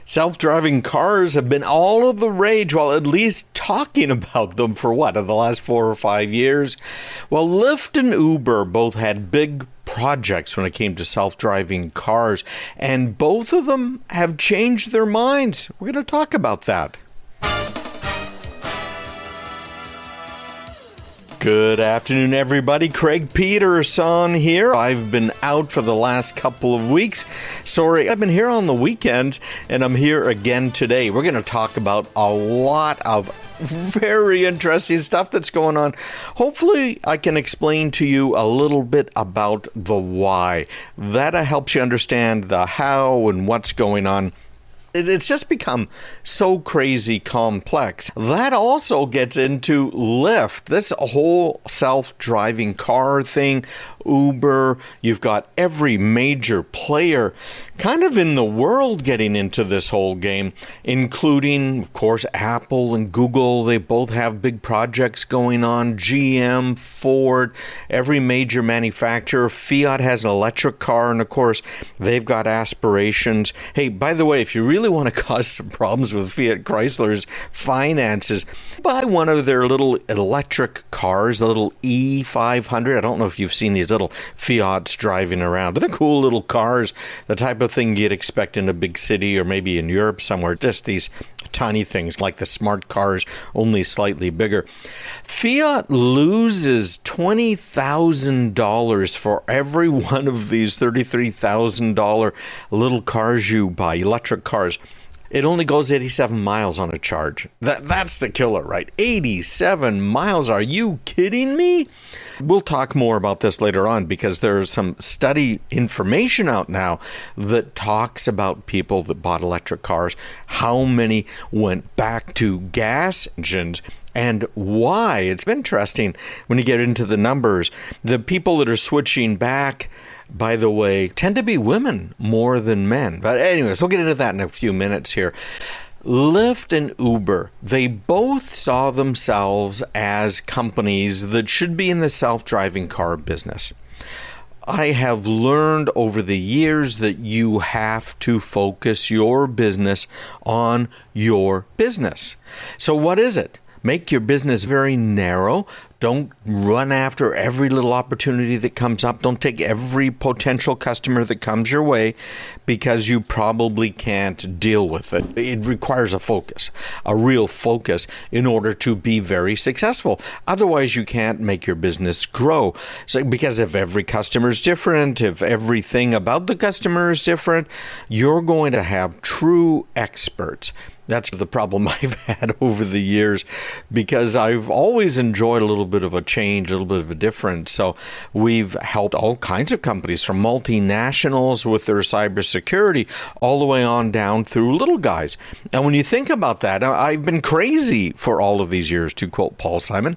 Self-driving cars have been all of the rage, while at least talking about them for in the last 4 or 5 years? Well, Lyft and Uber both had big projects when it came to self-driving cars, and both of them have changed their minds. We're going to talk about that. Good afternoon, everybody. Craig Peterson here. I've been out for the last couple of weeks. Sorry, I've been here on the weekends, and I'm here again today. We're going to talk about a lot of very interesting stuff that's going on. Hopefully, I can explain to you a little bit about the why. That helps you understand the how and what's going on. It's just become so crazy complex. That also gets into Lyft, this whole self-driving car thing, Uber. You've got every major player kind of in the world getting into this whole game, including, of course, Apple and Google. They both have big projects going on. GM, Ford, every major manufacturer. Fiat has an electric car, and of course, they've got aspirations. Hey, by the way, if you really want to cause some problems with Fiat-Chrysler's finances, buy one of their little electric cars, the little E500. I don't know if you've seen these little Fiats driving around. They're cool little cars, the type of thing you'd expect in a big city or maybe in Europe somewhere. Just these tiny things like the smart cars, only slightly bigger. Fiat loses $20,000 for every one of these $33,000 little cars you buy, electric cars. It only goes 87 miles on a charge. That's the killer, right? 87 miles. Are you kidding me? We'll talk more about this later on because there's some study information out now that talks about people that bought electric cars, how many went back to gas engines, and why. It's interesting when you get into the numbers. The people that are switching back, by the way, tend to be women more than men. But anyways, we'll get into that in a few minutes here. Lyft and Uber, they both saw themselves as companies that should be in the self-driving car business. I have learned over the years that you have to focus your business on your business. So what is it? Make your business very narrow. Don't run after every little opportunity that comes up. Don't take every potential customer that comes your way because you probably can't deal with it. It requires a focus, a real focus in order to be very successful. Otherwise, you can't make your business grow. So, because if every customer is different, if everything about the customer is different, you're going to have true experts. That's the problem I've had over the years because I've always enjoyed a little bit of a change, a little bit of a difference. So we've helped all kinds of companies from multinationals with their cybersecurity all the way on down through little guys. And when you think about that, I've been crazy for all of these years, to quote Paul Simon.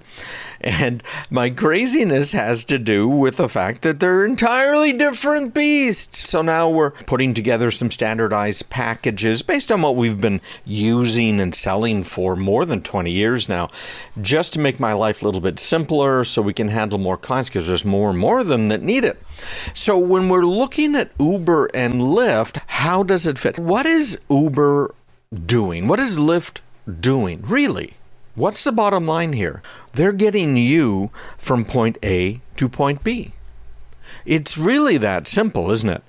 And my craziness has to do with the fact that they're entirely different beasts. So now we're putting together some standardized packages based on what we've been using and selling for more than 20 years now, just to make my life a little bit simpler so we can handle more clients because there's more and more of them that need it. So when we're looking at Uber and Lyft, how does it fit? What is Uber doing? What is Lyft doing? Really? What's the bottom line here? They're getting you from point A to point B. It's really that simple, isn't it?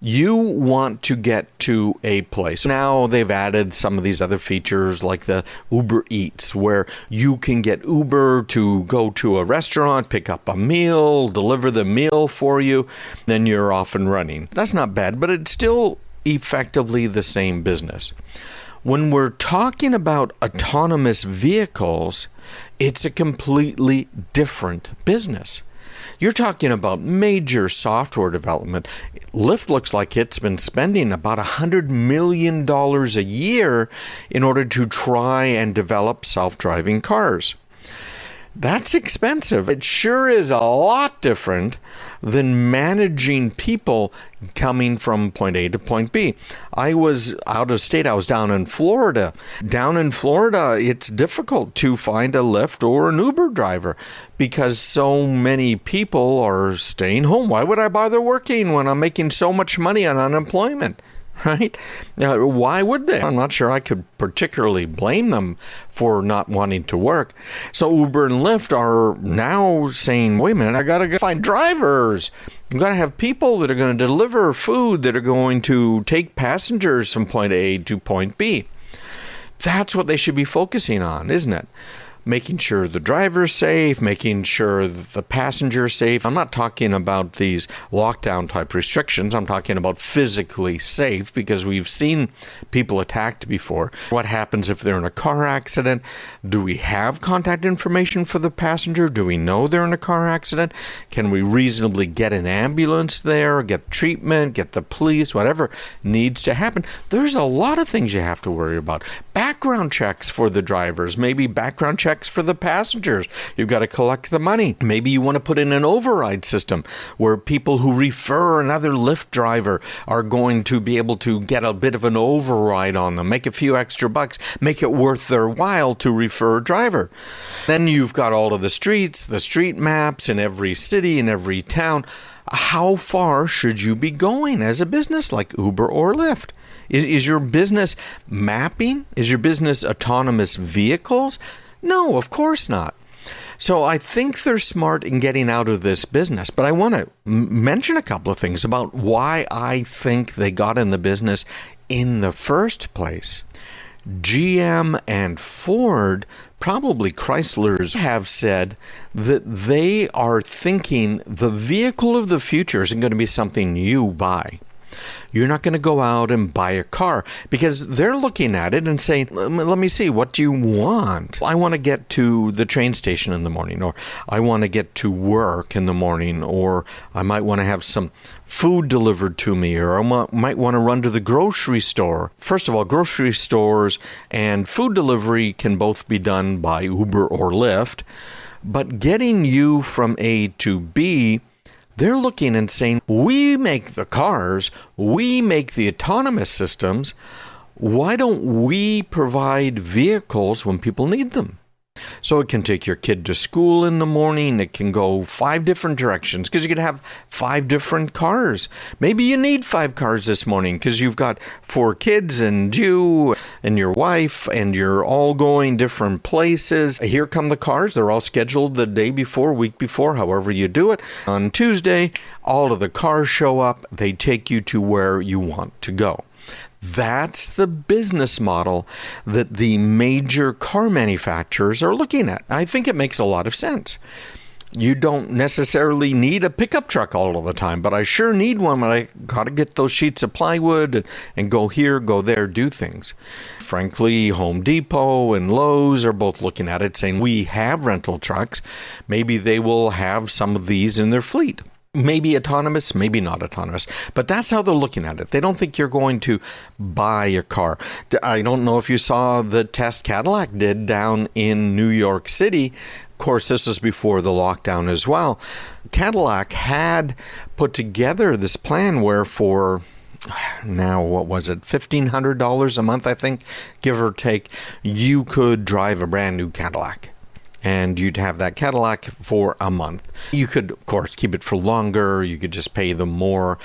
You want to get to a place. Now they've added some of these other features like the Uber Eats, where you can get Uber to go to a restaurant, pick up a meal, deliver the meal for you, then you're off and running. That's not bad, but it's still effectively the same business. When we're talking about autonomous vehicles, it's a completely different business. You're talking about major software development. Lyft looks like it's been spending about $100 million a year in order to try and develop self-driving cars. That's expensive. It sure is a lot different than managing people coming from point A to point B. I was out of state. I was down in Florida. Down in Florida, it's difficult to find a Lyft or an Uber driver because so many people are staying home. Why would I bother working when I'm making so much money on unemployment? right? Why would they? I'm not sure I could particularly blame them for not wanting to work. So Uber and Lyft are now saying, wait a minute, I got to find drivers. I've got to have people that are going to deliver food, that are going to take passengers from point A to point B. That's what they should be focusing on, isn't it? Making sure the driver's safe, making sure the passenger's safe. I'm not talking about these lockdown type restrictions. I'm talking about physically safe, because we've seen people attacked before. What happens if they're in a car accident? Do we have contact information for the passenger? Do we know they're in a car accident? Can we reasonably get an ambulance there, get treatment, get the police, whatever needs to happen? There's a lot of things you have to worry about. Background checks for the drivers, maybe background checks for the passengers. You've got to collect the money. Maybe you want to put in an override system where people who refer another Lyft driver are going to be able to get a bit of an override on them, make a few extra bucks, make it worth their while to refer a driver. Then you've got all of the streets, the street maps in every city, in every town. How far should you be going as a business like Uber or Lyft? Is your business mapping? Is your business autonomous vehicles? No, of course not. So I think they're smart in getting out of this business, but I want to mention a couple of things about why I think they got in the business in the first place. GM and Ford, probably Chrysler's, have said that they are thinking the vehicle of the future isn't going to be something you buy. You're not going to go out and buy a car, because they're looking at it and saying, let me see, what do you want? I want to get to the train station in the morning, or I want to get to work in the morning, or I might want to have some food delivered to me, or I might want to run to the grocery store. First of all, grocery stores and food delivery can both be done by Uber or Lyft, but getting you from A to B, they're looking and saying, we make the cars, we make the autonomous systems. Why don't we provide vehicles when people need them? So it can take your kid to school in the morning. It can go 5 different directions, because you can have 5 different cars. Maybe you need 5 cars this morning because you've got 4 kids and you and your wife, and you're all going different places. Here come the cars. They're all scheduled the day before, week before, however you do it. On Tuesday, all of the cars show up. They take you to where you want to go. That's the business model that the major car manufacturers are looking at. I think it makes a lot of sense. You don't necessarily need a pickup truck all of the time, but I sure need one when I got to get those sheets of plywood and go here, go there, do things. Frankly, Home Depot and Lowe's are both looking at it, saying we have rental trucks. Maybe they will have some of these in their fleet. Maybe autonomous, maybe not autonomous, but that's how they're looking at it. They don't think you're going to buy a car. I don't know if you saw the test Cadillac did down in New York City. Of course, this was before the lockdown as well. Cadillac had put together this plan where for now, what was it, $1,500 a month, I think, give or take, you could drive a brand new Cadillac. And you'd have that Cadillac for a month. You could, of course, keep it for longer. You could just pay them more.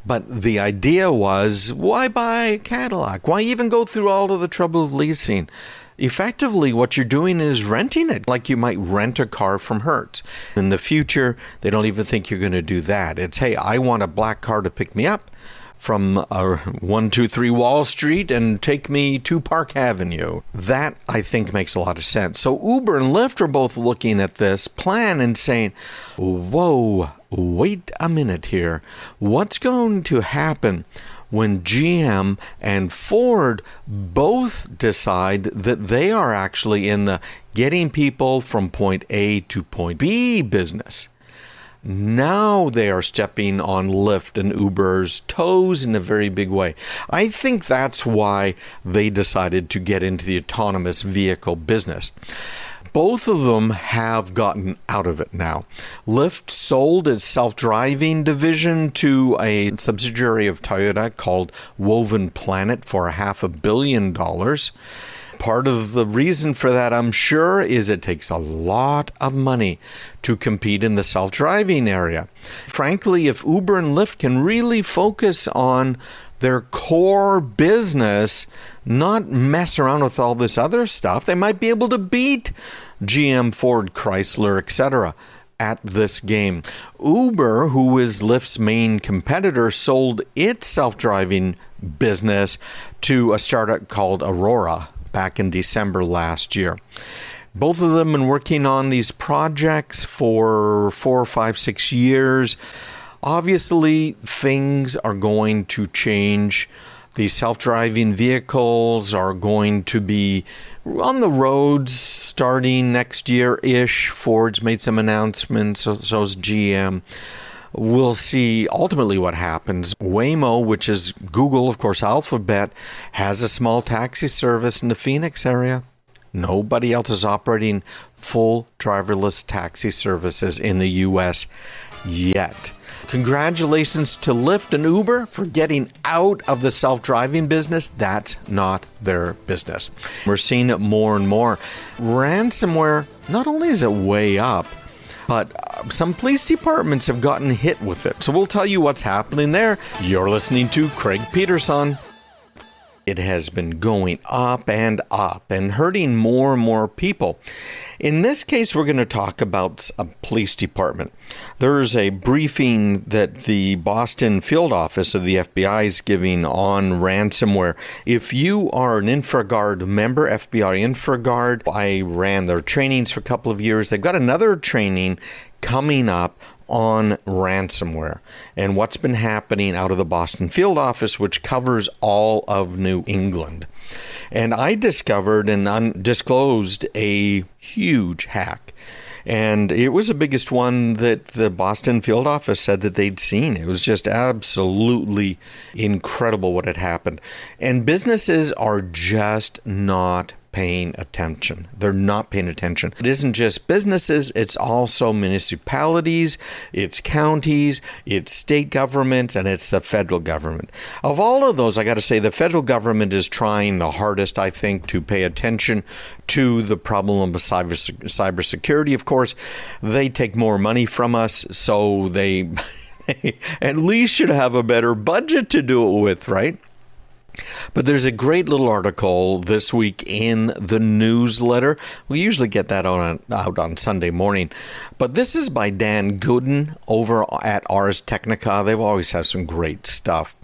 But the idea was, why buy a Cadillac? Why even go through all of the trouble of leasing? Effectively, what you're doing is renting it, like you might rent a car from Hertz. In the future, they don't even think you're going to do that. It's, hey, I want a black car to pick me up from 123 Wall Street and take me to Park Avenue. That, I think, makes a lot of sense. So Uber and Lyft are both looking at this plan and saying, whoa, wait a minute here. What's going to happen when GM and Ford both decide that they are actually in the getting people from point A to point B business? Now they are stepping on Lyft and Uber's toes in a very big way. I think that's why they decided to get into the autonomous vehicle business. Both of them have gotten out of it now. Lyft sold its self-driving division to a subsidiary of Toyota called Woven Planet for $500 million. Part of the reason for that, I'm sure, is it takes a lot of money to compete in the self-driving area. Frankly, if Uber and Lyft can really focus on their core business, not mess around with all this other stuff. They might be able to beat GM, Ford, Chrysler, etc. at this game. Uber, who is Lyft's main competitor, sold its self-driving business to a startup called Aurora back in December last year. Both of them have been working on these projects for 4, 5, 6 years. Obviously, things are going to change. These self-driving vehicles are going to be on the roads starting next year-ish. Ford's made some announcements, so's GM. We'll see ultimately what happens. Waymo, which is Google, of course, Alphabet, has a small taxi service in the Phoenix area. Nobody else is operating full driverless taxi services in the U.S. yet. Congratulations to Lyft and Uber for getting out of the self-driving business. That's not their business. We're seeing it more and more. Ransomware, not only is it way up, but some police departments have gotten hit with it. So we'll tell you what's happening there. You're listening to Craig Peterson. It has been going up and hurting more and more people. In this case, we're going to talk about a police department. There's a briefing that the Boston field office of the FBI is giving on ransomware. If you are an InfraGard member, FBI InfraGard, I ran their trainings for a couple of years. They've got another training coming up on ransomware and what's been happening out of the Boston field office, which covers all of New England. And I discovered and disclosed a huge hack. And it was the biggest one that the Boston field office said that they'd seen. It was just absolutely incredible what had happened. And businesses are just not paying attention. They're not paying attention. It isn't just businesses, it's also municipalities, it's counties, it's state governments, and it's the federal government. Of all of those, I got to say the federal government is trying the hardest, I think, to pay attention to the problem of cybersecurity. Of course, they take more money from us, so they at least should have a better budget to do it with, right? But there's a great little article this week in the newsletter. We usually get that out on Sunday morning. But this is by Dan Gooden over at Ars Technica. They always have some great stuff.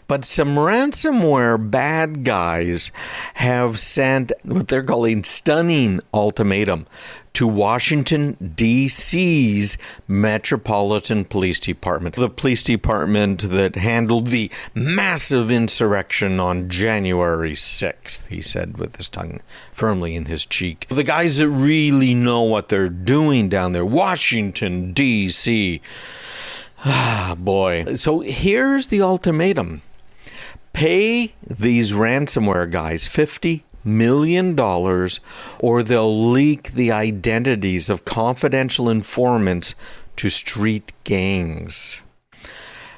But some ransomware bad guys have sent what they're calling stunning ultimatum to Washington, D.C.'s Metropolitan Police Department. The police department that handled the massive insurrection on January 6th, he said with his tongue firmly in his cheek. The guys that really know what they're doing down there, Washington, D.C., ah, boy. So here's the ultimatum. Pay these ransomware guys $50 million or they'll leak the identities of confidential informants to street gangs.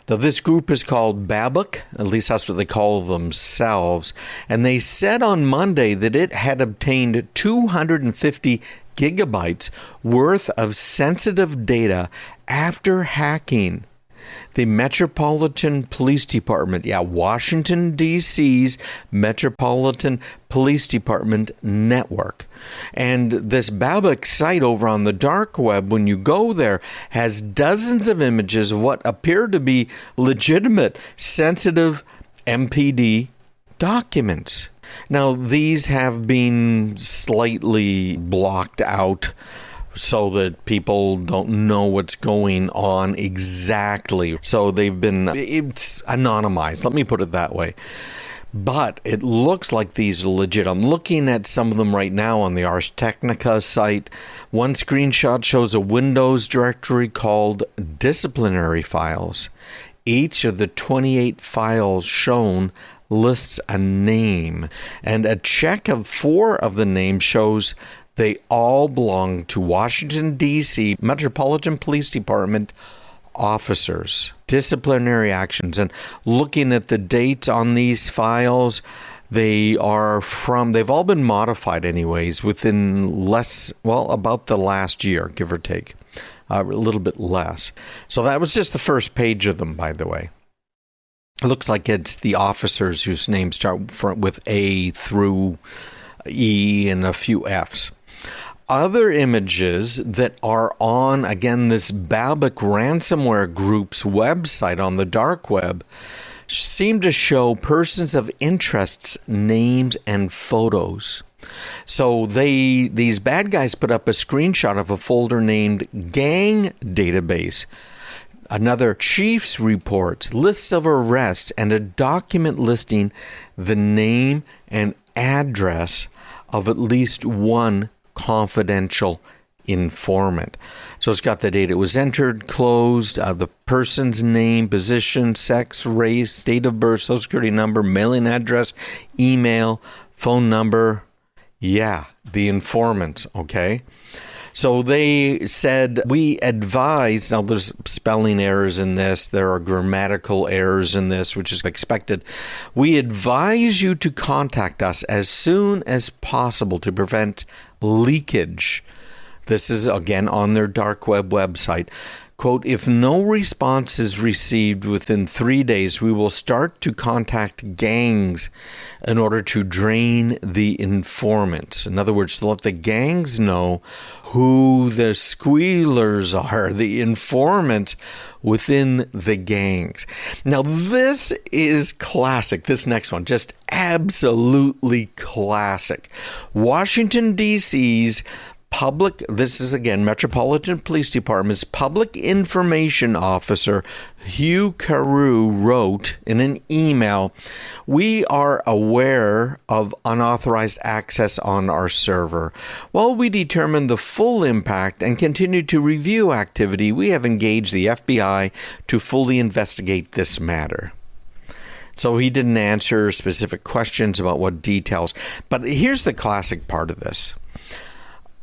Now, this group is called Babuk, at least that's what they call themselves, and they said on Monday that it had obtained 250 gigabytes worth of sensitive data after hacking the Metropolitan Police Department, Washington, D.C.'s Metropolitan Police Department network. And this Babuk site over on the dark web, when you go there, has dozens of images of what appear to be legitimate, sensitive MPD documents. Now, these have been slightly blocked out so that people don't know what's going on exactly. So it's anonymized, let me put it that way. But it looks like these are legit. I'm looking at some of them right now on the Ars Technica site. One screenshot shows a Windows directory called disciplinary files. Each of the 28 files shown lists a name, and a check of 4 of the names shows they all belong to Washington, D.C. Metropolitan Police Department officers. Disciplinary actions. And looking at the dates on these files, they've all been modified anyways within about the last year, give or take. A little bit less. So that was just the first page of them, by the way. It looks like it's the officers whose names start with A through E and a few Fs. Other images that are on, again, this Babic ransomware group's website on the dark web seem to show persons of interests, names, and photos. So these bad guys put up a screenshot of a folder named Gang Database, another Chief's Reports, lists of arrests, and a document listing the name and address of at least one confidential informant. So it's got the date it was entered, closed, the person's name, position, sex, race, date of birth, social security number, mailing address, email, phone number. Yeah, the informant, okay? So they said, we advise, now there's spelling errors in this, there are grammatical errors in this, which is expected. We advise you to contact us as soon as possible to prevent leakage. This is, again, on their dark web website. Quote, if no response is received within 3 days, we will start to contact gangs in order to drain the informants. In other words, to let the gangs know who the squealers are, the informants within the gangs. Now, this is classic. This next one, just absolutely classic. Washington, D.C.'s this is again Metropolitan Police Department's Public Information Officer Hugh Carew wrote in an email, we are aware of unauthorized access on our server. While we determine the full impact and continue to review activity, we have engaged the FBI to fully investigate this matter. So he didn't answer specific questions about what details. But here's the classic part of this.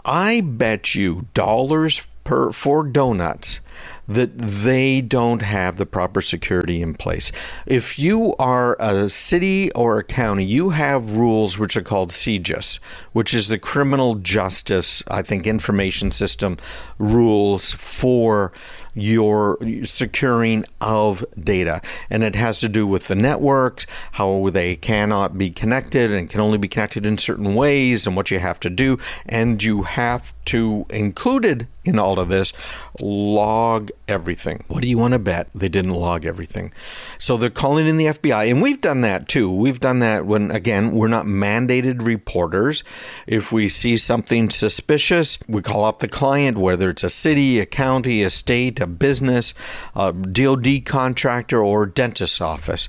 I bet you dollars for donuts that they don't have the proper security in place. If you are a city or a county, you have rules which are called CJIS, which is the criminal justice, I think, information system rules for your securing of data. And it has to do with the networks, how they cannot be connected and can only be connected in certain ways and what you have to do. And you have to, included in all of this, log everything. What do you want to bet? They didn't log everything. So they're calling in the FBI. And we've done that too. We've done that when, again, we're not mandated reporters. If we see something suspicious, we call up the client, whether it's a city, a county, a state, a business, a DOD contractor, or dentist's office.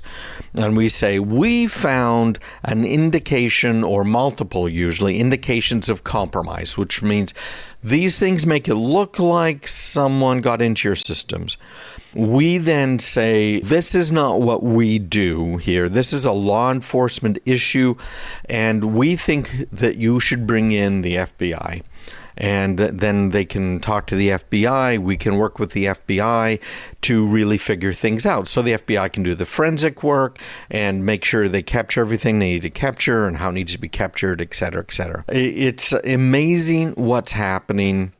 And we say, we found an indication, or multiple usually, indications of compromise, which means these things make it look like someone got into your systems. We then say, this is not what we do here. This is a law enforcement issue, and we think that you should bring in the FBI. And then they can talk to the FBI. We can work with the FBI to really figure things out. So the FBI can do the forensic work and make sure they capture everything they need to capture and how it needs to be captured, et cetera, et cetera. It's amazing what's happening.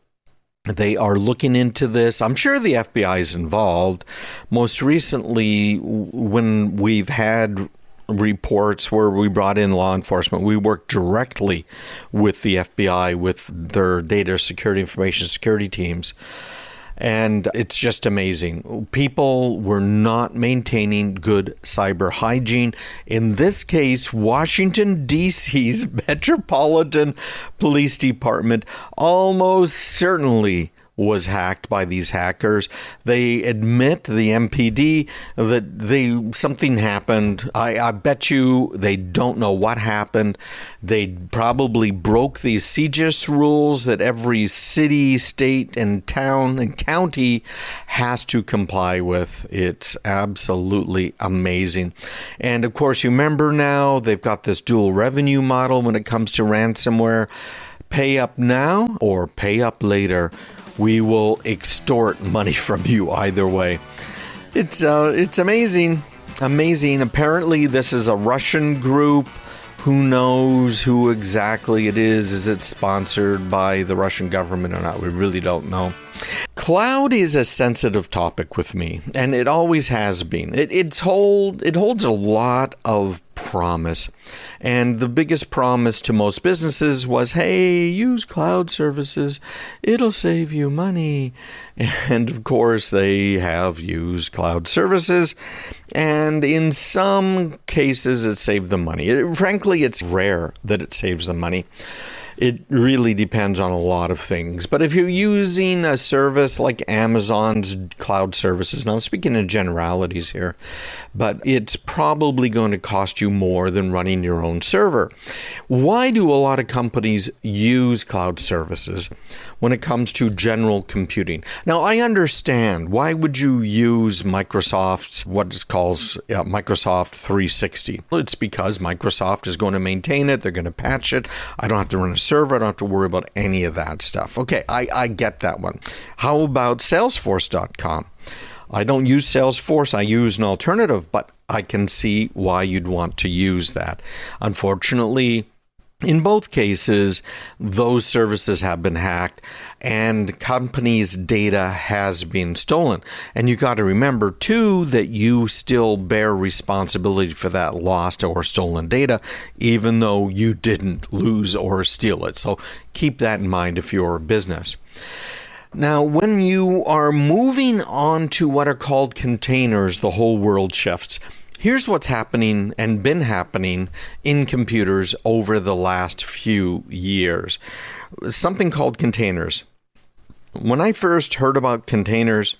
They are looking into this. I'm sure the FBI is involved. Most recently, when we've had reports where we brought in law enforcement, we worked directly with the FBI, with their data security, information security teams. And it's just amazing. People were not maintaining good cyber hygiene. In this case, Washington, D.C.'s Metropolitan Police Department almost certainly was hacked by these hackers. They admit, the MPD, that something happened. I bet you they don't know what happened. They probably broke these CJIS rules that every city, state, and town and county has to comply with. It's absolutely amazing. And of course, you remember now, they've got this dual revenue model when it comes to ransomware. Pay up now or pay up later. We will extort money from you either way. It's amazing. Amazing. Apparently, this is a Russian group. Who knows who exactly it is? Is it sponsored by the Russian government or not? We really don't know. Cloud is a sensitive topic with me, and it always has been. It holds a lot of promise. And the biggest promise to most businesses was, hey, use cloud services. It'll save you money. And of course, they have used cloud services. And in some cases, it saved them money. Frankly, it's rare that it saves them money. It really depends on a lot of things. But if you're using a service like Amazon's cloud services, now I'm speaking in generalities here, but it's probably going to cost you more than running your own server. Why do a lot of companies use cloud services when it comes to general computing? Now, I understand. Why would you use Microsoft's, what is called Microsoft 360? Well, it's because Microsoft is going to maintain it. They're going to patch it. I don't have to run a server. I don't have to worry about any of that stuff. Okay, I get that one. How about Salesforce.com? I don't use Salesforce. I use an alternative, but I can see why you'd want to use that. Unfortunately, in both cases, those services have been hacked and companies' data has been stolen. And you got to remember, too, that you still bear responsibility for that lost or stolen data, even though you didn't lose or steal it. So keep that in mind if you're a business. Now, when you are moving on to what are called containers, the whole world shifts. Here's what's happening and been happening in computers over the last few years. Something called containers. When I first heard about containers,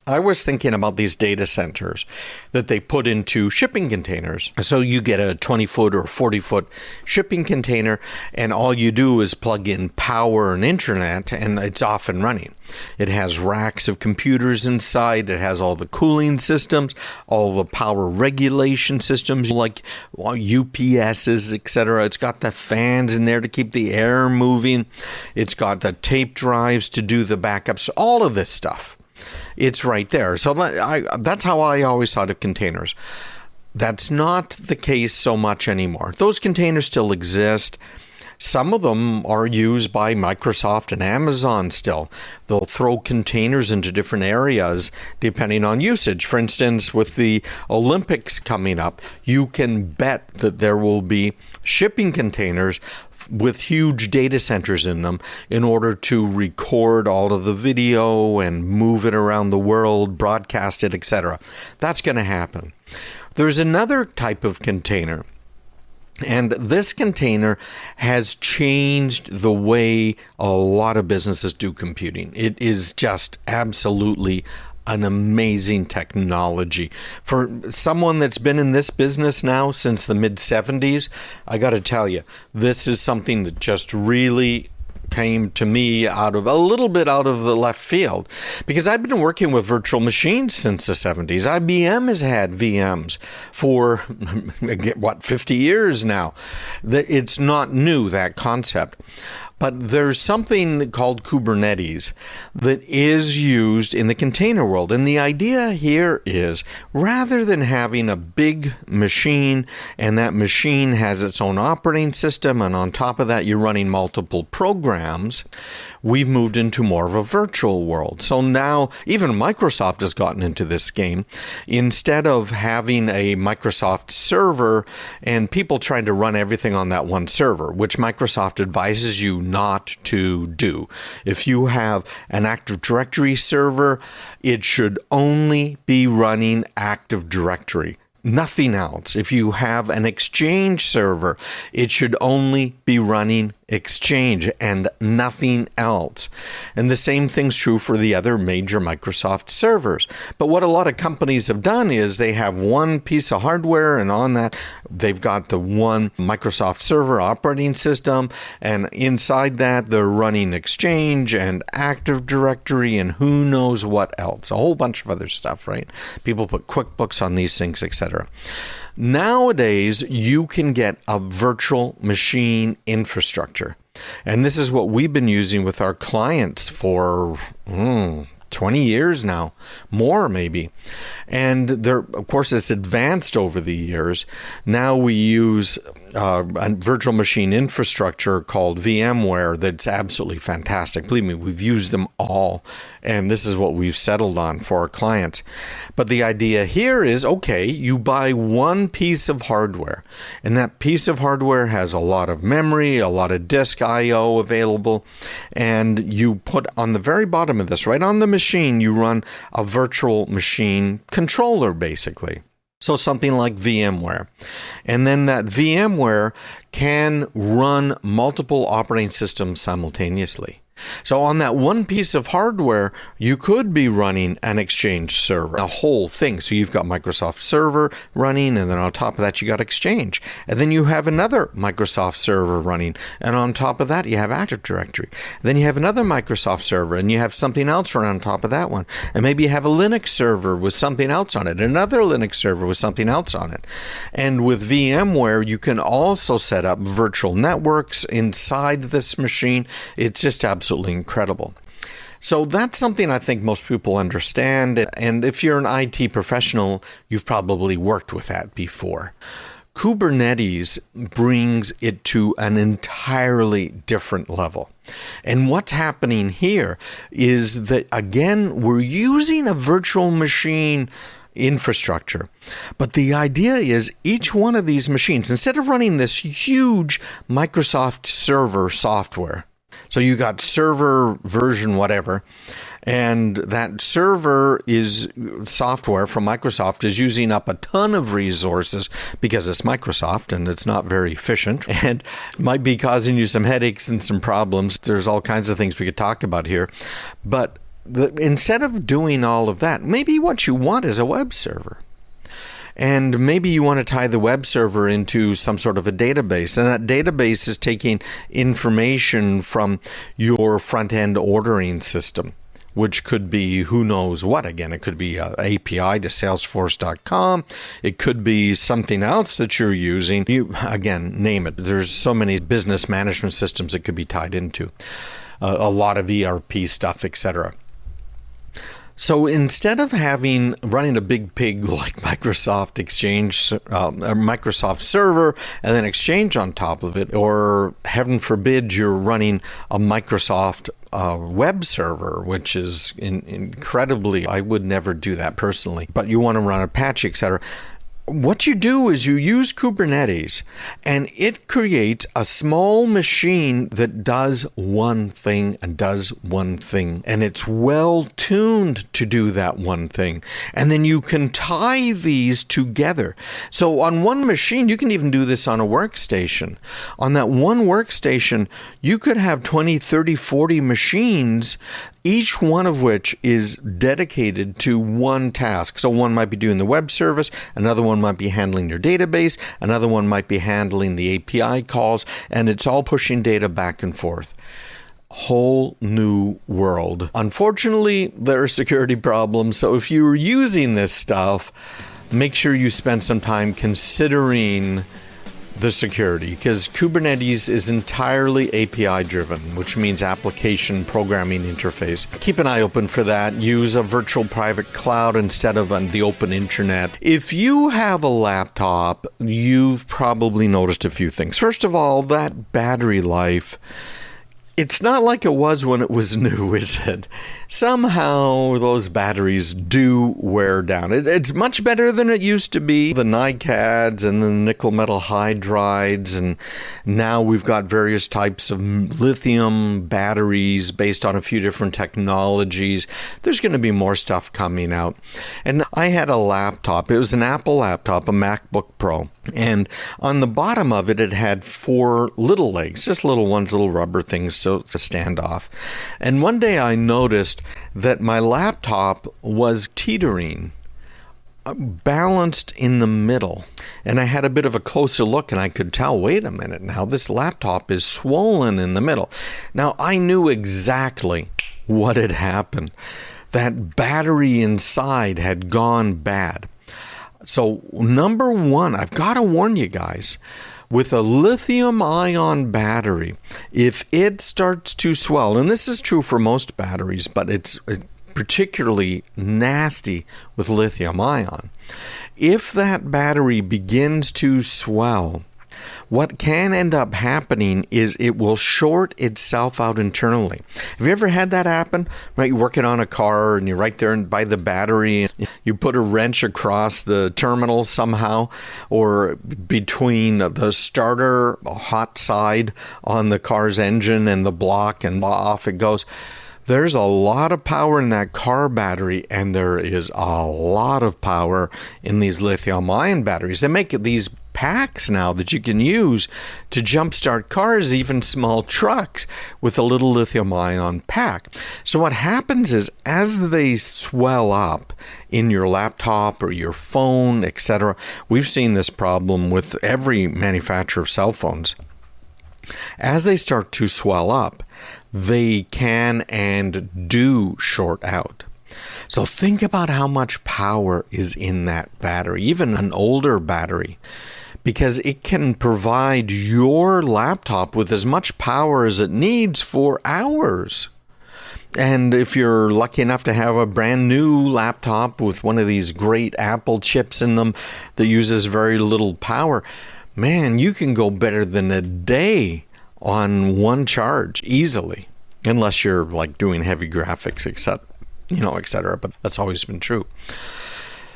I was thinking about these data centers that they put into shipping containers. So you get a 20-foot or 40-foot shipping container, and all you do is plug in power and internet, and it's off and running. It has racks of computers inside. It has all the cooling systems, all the power regulation systems like UPSs, etc. It's got the fans in there to keep the air moving. It's got the tape drives to do the backups, all of this stuff. It's right there. So that's how I always thought of containers. That's not the case so much anymore. Those containers still exist. Some of them are used by Microsoft and Amazon still. They'll throw containers into different areas depending on usage. For instance, with the Olympics coming up, you can bet that there will be shipping containers with huge data centers in them in order to record all of the video and move it around the world, broadcast it, etc. That's going to happen. There's another type of container, and this container has changed the way a lot of businesses do computing. It is just absolutely an amazing technology. For someone that's been in this business now since the mid-70s, I got to tell you, this is something that just really came to me a little bit out of the left field, because I've been working with virtual machines since the 70s. IBM has had VMs for 50 years now. It's not new, that concept. But there's something called Kubernetes that is used in the container world. And the idea here is, rather than having a big machine and that machine has its own operating system, and on top of that you're running multiple programs, we've moved into more of a virtual world. So now even Microsoft has gotten into this game. Instead of having a Microsoft server and people trying to run everything on that one server, which Microsoft advises you not to do. If you have an Active Directory server, it should only be running Active Directory. Nothing else. If you have an Exchange server, it should only be running Exchange and nothing else. And the same thing's true for the other major Microsoft servers. But what a lot of companies have done is they have one piece of hardware, and on that they've got the one Microsoft server operating system, and inside that they're running Exchange and Active Directory and who knows what else. A whole bunch of other stuff, right? People put QuickBooks on these things, etc. Nowadays, you can get a virtual machine infrastructure. And this is what we've been using with our clients for 20 years now, more maybe. And of course, it's advanced over the years. Now we use a virtual machine infrastructure called VMware that's absolutely fantastic. Believe me, we've used them all, and this is what we've settled on for our clients. But the idea here is, okay, you buy one piece of hardware, and that piece of hardware has a lot of memory, a lot of disk I/O available, and you put on the very bottom of this, right on the machine, you run a virtual machine controller, basically. So something like VMware. And then that VMware can run multiple operating systems simultaneously. So on that one piece of hardware, you could be running an Exchange server, a whole thing. So you've got Microsoft Server running, and then on top of that, you got Exchange. And then you have another Microsoft Server running, and on top of that, you have Active Directory. Then you have another Microsoft Server, and you have something else running on top of that one. And maybe you have a Linux server with something else on it, another Linux server with something else on it. And with VMware, you can also set up virtual networks inside this machine. It's just absolutely incredible. So that's something I think most people understand. And if you're an IT professional, you've probably worked with that before. Kubernetes brings it to an entirely different level. And what's happening here is that, again, we're using a virtual machine infrastructure. But the idea is each one of these machines, instead of running this huge Microsoft server software, so you got server version whatever, and that server is software from Microsoft is using up a ton of resources because it's Microsoft and it's not very efficient and might be causing you some headaches and some problems. There's all kinds of things we could talk about here. But instead of doing all of that, maybe what you want is a web server. And maybe you want to tie the web server into some sort of a database. And that database is taking information from your front-end ordering system, which could be who knows what. Again, it could be an API to Salesforce.com. It could be something else that you're using. You, again, name it. There's so many business management systems it could be tied into. A lot of ERP stuff, etc. So instead of running a big pig like Microsoft Exchange, or Microsoft Server, and then Exchange on top of it, or heaven forbid you're running a Microsoft web server, which is incredibly, I would never do that personally, but you want to run Apache, etc. What you do is you use Kubernetes, and it creates a small machine that does one thing and does one thing, and it's well tuned to do that one thing. And then you can tie these together. So on one machine, you can even do this on a workstation. On that one workstation, you could have 20, 30, 40 machines, each one of which is dedicated to one task. So one might be doing the web service, another one might be handling your database, another one might be handling the API calls, and it's all pushing data back and forth. Whole new world. Unfortunately, there are security problems, so if you're using this stuff, make sure you spend some time considering the security, because Kubernetes is entirely API driven, which means application programming interface. Keep an eye open for that. Use a virtual private cloud instead of on the open internet. If you have a laptop, you've probably noticed a few things. First of all, that battery life, it's not like it was when it was new, is it? Somehow those batteries do wear down. It's much better than it used to be. The NiCads and the nickel metal hydrides, and now we've got various types of lithium batteries based on a few different technologies. There's going to be more stuff coming out. And I had a laptop. It was an Apple laptop, a MacBook Pro. And on the bottom of it, it had 4 little legs, just little ones, little rubber things, so it's a standoff. And one day I noticed that my laptop was teetering, balanced in the middle. And I had a bit of a closer look, and I could tell, wait a minute, now this laptop is swollen in the middle. Now, I knew exactly what had happened. That battery inside had gone bad. So, number one, I've got to warn you guys, with a lithium-ion battery, if it starts to swell, and this is true for most batteries, but it's particularly nasty with lithium-ion. If that battery begins to swell, what can end up happening is it will short itself out internally. Have you ever had that happen? Right, you're working on a car and you're right there by the battery, and you put a wrench across the terminal somehow, or between the starter hot side on the car's engine and the block, and off it goes. There's a lot of power in that car battery, and there is a lot of power in these lithium-ion batteries. They make these packs now that you can use to jumpstart cars, even small trucks, with a little lithium-ion pack. So what happens is, as they swell up in your laptop or your phone, etc., we've seen this problem with every manufacturer of cell phones. As they start to swell up, they can and do short out. So think about how much power is in that battery, even an older battery, because it can provide your laptop with as much power as it needs for hours. And if you're lucky enough to have a brand new laptop with one of these great Apple chips in them that uses very little power, man, you can go better than a day on one charge easily, unless you're like doing heavy graphics, etc. But that's always been true.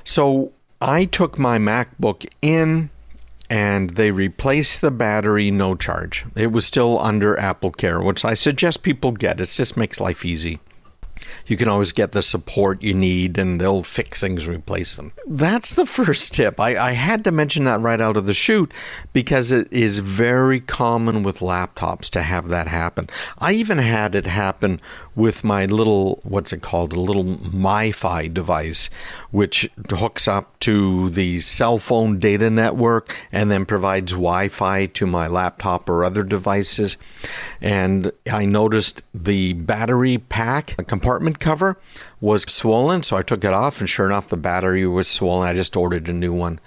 So I took my MacBook in, and they replaced the battery, no charge. It was still under Apple Care, which I suggest people get. It just makes life easy. You can always get the support you need, and they'll fix things, replace them. That's the first tip. I had to mention that right out of the chute because it is very common with laptops to have that happen. I even had it happen with my little, a little MiFi device, which hooks up to the cell phone data network and then provides Wi-Fi to my laptop or other devices. And I noticed the battery pack, a compartment cover, was swollen, so I took it off, and sure enough, the battery was swollen. I just ordered a new one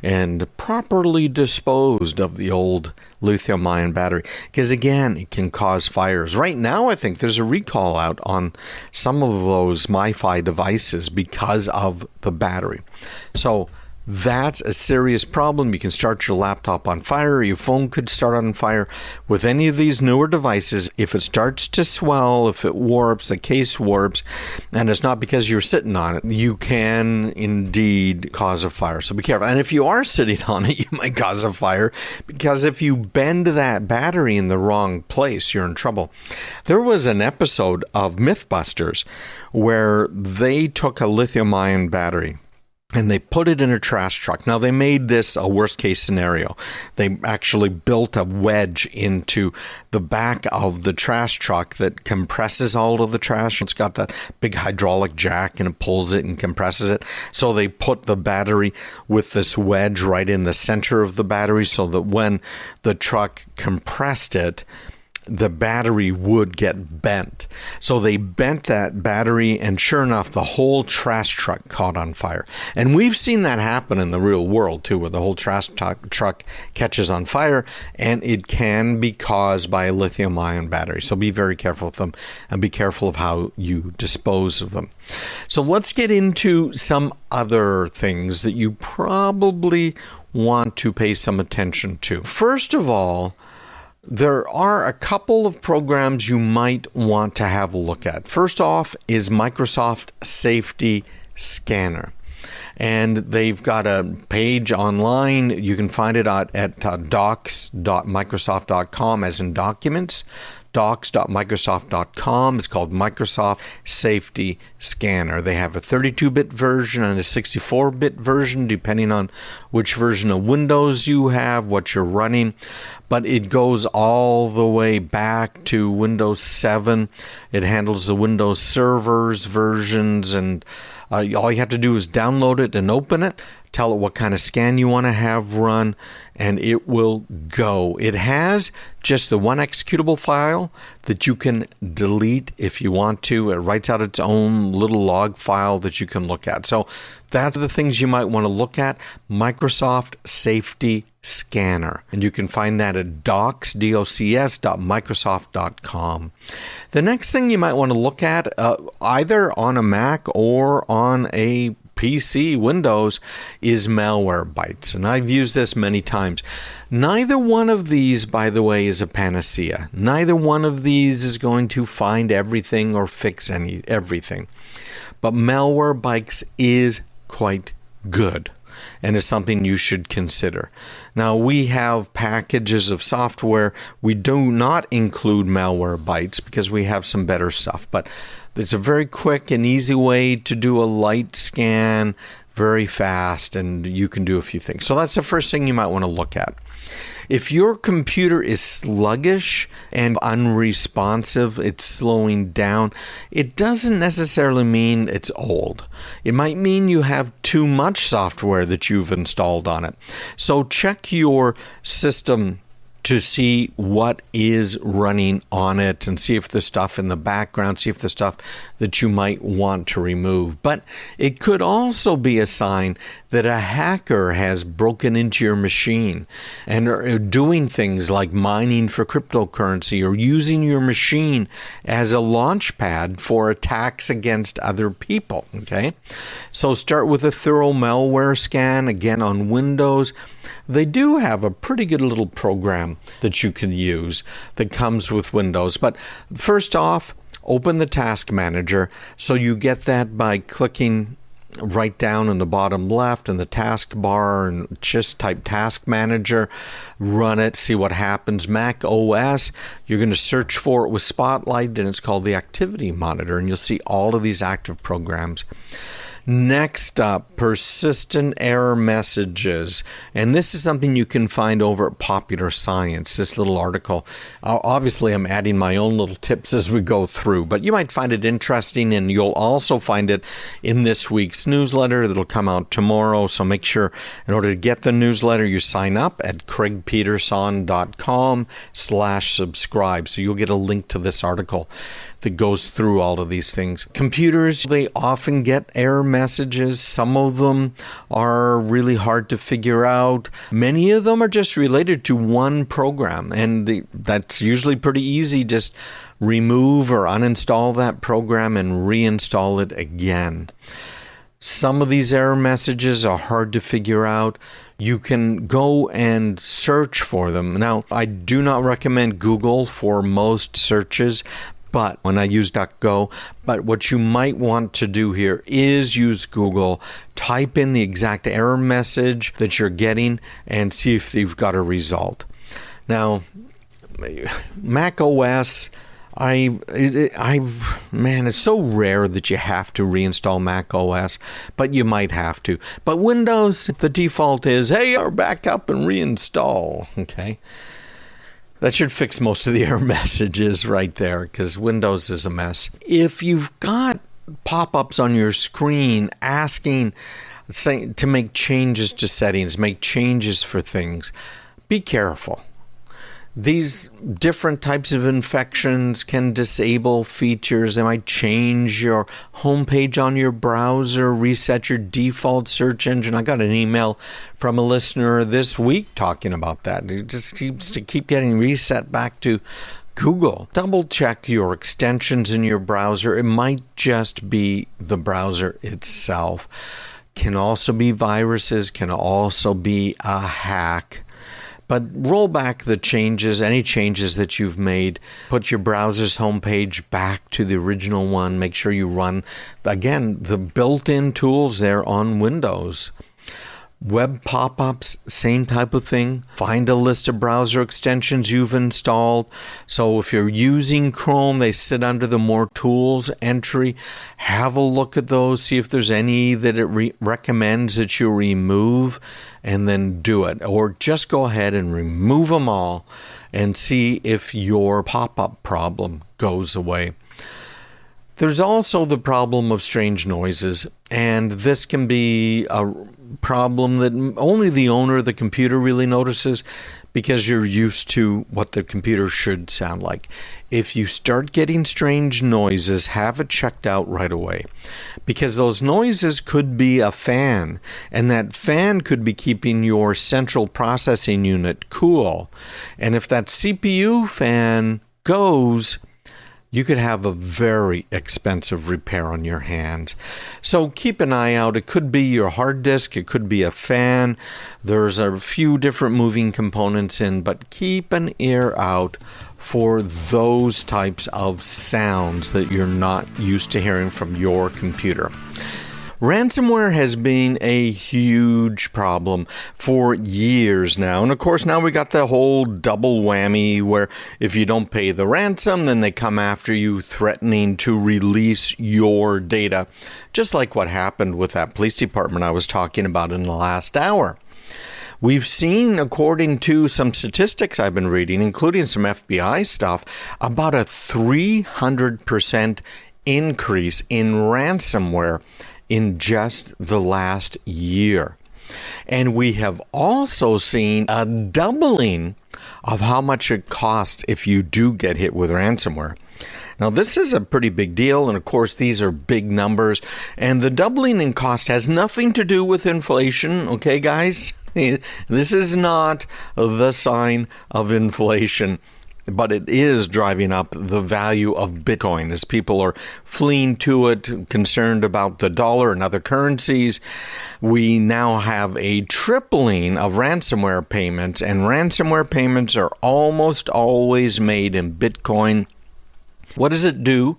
and properly disposed of the old lithium-ion battery, because again, it can cause fires. Right now, I think there's a recall out on some of those MiFi devices because of the battery. So that's a serious problem. You can start your laptop on fire, or your phone could start on fire. With any of these newer devices, if it starts to swell, if it warps, the case warps, and it's not because you're sitting on it, you can indeed cause a fire. So be careful. And if you are sitting on it, you might cause a fire, because if you bend that battery in the wrong place, you're in trouble. There was an episode of Mythbusters where they took a lithium-ion battery and they put it in a trash truck. Now, they made this a worst-case scenario. They actually built a wedge into the back of the trash truck that compresses all of the trash. It's got that big hydraulic jack, and it pulls it and compresses it. So they put the battery with this wedge right in the center of the battery so that when the truck compressed it, the battery would get bent. So they bent that battery, and sure enough, the whole trash truck caught on fire. And we've seen that happen in the real world too, where the whole trash truck catches on fire, and it can be caused by a lithium-ion battery. So be very careful with them, and be careful of how you dispose of them. So let's get into some other things that you probably want to pay some attention to. First of all, there are a couple of programs you might want to have a look at. First off is Microsoft Safety Scanner. And they've got a page online. You can find it at docs.microsoft.com, as in documents. docs.microsoft.com. It's called Microsoft Safety Scanner. They have a 32-bit version and a 64-bit version, depending on which version of Windows you have, what you're running. But it goes all the way back to Windows 7. It handles the Windows servers versions, and all you have to do is download it and open it, tell it what kind of scan you want to have run, and it will go. It has just the one executable file that you can delete if you want to. It writes out its own little log file that you can look at. So that's the things you might want to look at. Microsoft Safety Scanner. And you can find that at docs.microsoft.com. The next thing you might want to look at, either on a Mac or on a PC, Windows, is Malwarebytes. And I've used this many times. Neither one of these, by the way, is a panacea. Neither one of these is going to find everything or fix everything. But Malwarebytes is quite good and is something you should consider. Now, we have packages of software. We do not include Malwarebytes because we have some better stuff, but it's a very quick and easy way to do a light scan, very fast, and you can do a few things. So that's the first thing you might want to look at. If your computer is sluggish and unresponsive, it's slowing down, it doesn't necessarily mean it's old. It might mean you have too much software that you've installed on it. So check your system to see what is running on it and see if the stuff in the background, see if the stuff that you might want to remove. But it could also be a sign that a hacker has broken into your machine and are doing things like mining for cryptocurrency or using your machine as a launch pad for attacks against other people, okay? So start with a thorough malware scan, again on Windows. They do have a pretty good little program that you can use that comes with Windows. But first off, open the Task Manager. So you get that by clicking right down in the bottom left in the taskbar and just type Task Manager, run it, see what happens. Mac OS, you're going to search for it with Spotlight, and it's called the Activity Monitor, and you'll see all of these active programs. Next up, persistent error messages. And this is something you can find over at Popular Science, this little article. Obviously, I'm adding my own little tips as we go through, but you might find it interesting, and you'll also find it in this week's newsletter that'll come out tomorrow. So make sure, in order to get the newsletter, you sign up at craigpeterson.com/subscribe. So you'll get a link to this article that goes through all of these things. Computers, they often get error messages. Some of them are really hard to figure out. Many of them are just related to one program, and that's usually pretty easy. Just remove or uninstall that program and reinstall it again. Some of these error messages are hard to figure out. You can go and search for them. Now, I do not recommend Google for most searches, but when I use DuckDuckGo, but what you might want to do here is use Google, type in the exact error message that you're getting, and see if you've got a result. Now, Mac OS, man, it's so rare that you have to reinstall Mac OS, but you might have to. But Windows, the default is, hey, back up and reinstall, okay? That should fix most of the error messages right there, because Windows is a mess. If you've got pop-ups on your screen asking to make changes to settings, make changes for things, be careful. These different types of infections can disable features. They might change your homepage on your browser, reset your default search engine. I got an email from a listener this week talking about that. It just seems to keep getting reset back to Google. Double check your extensions in your browser. It might just be the browser itself. Can also be viruses, can also be a hack. But roll back the changes, any changes that you've made. Put your browser's homepage back to the original one. Make sure you run, again, the built-in tools there on Windows. Web pop-ups, same type of thing. Find a list of browser extensions you've installed. So if you're using Chrome, they sit under the More Tools entry. Have a look at those, see if there's any that it recommends that you remove, and then do it. Or just go ahead and remove them all and see if your pop-up problem goes away. There's also the problem of strange noises, and this can be a problem that only the owner of the computer really notices because you're used to what the computer should sound like. If you start getting strange noises, have it checked out right away, because those noises could be a fan, and that fan could be keeping your central processing unit cool. And if that CPU fan goes, you could have a very expensive repair on your hands. So keep an eye out. It could be your hard disk. It could be a fan. There's a few different moving components in, but keep an ear out for those types of sounds that you're not used to hearing from your computer. Ransomware has been a huge problem for years now. And of course, now we got the whole double whammy where if you don't pay the ransom, then they come after you threatening to release your data. Just like what happened with that police department I was talking about in the last hour. We've seen, according to some statistics I've been reading, including some FBI stuff, about a 300% increase in ransomware in just the last year. And we have also seen a doubling of how much it costs if you do get hit with ransomware. Now, this is a pretty big deal, and of course, these are big numbers, and the doubling in cost has nothing to do with inflation, okay, guys? This is not the sign of inflation. But it is driving up the value of Bitcoin as people are fleeing to it, concerned about the dollar and other currencies. We now have a tripling of ransomware payments, and ransomware payments are almost always made in Bitcoin. What does it do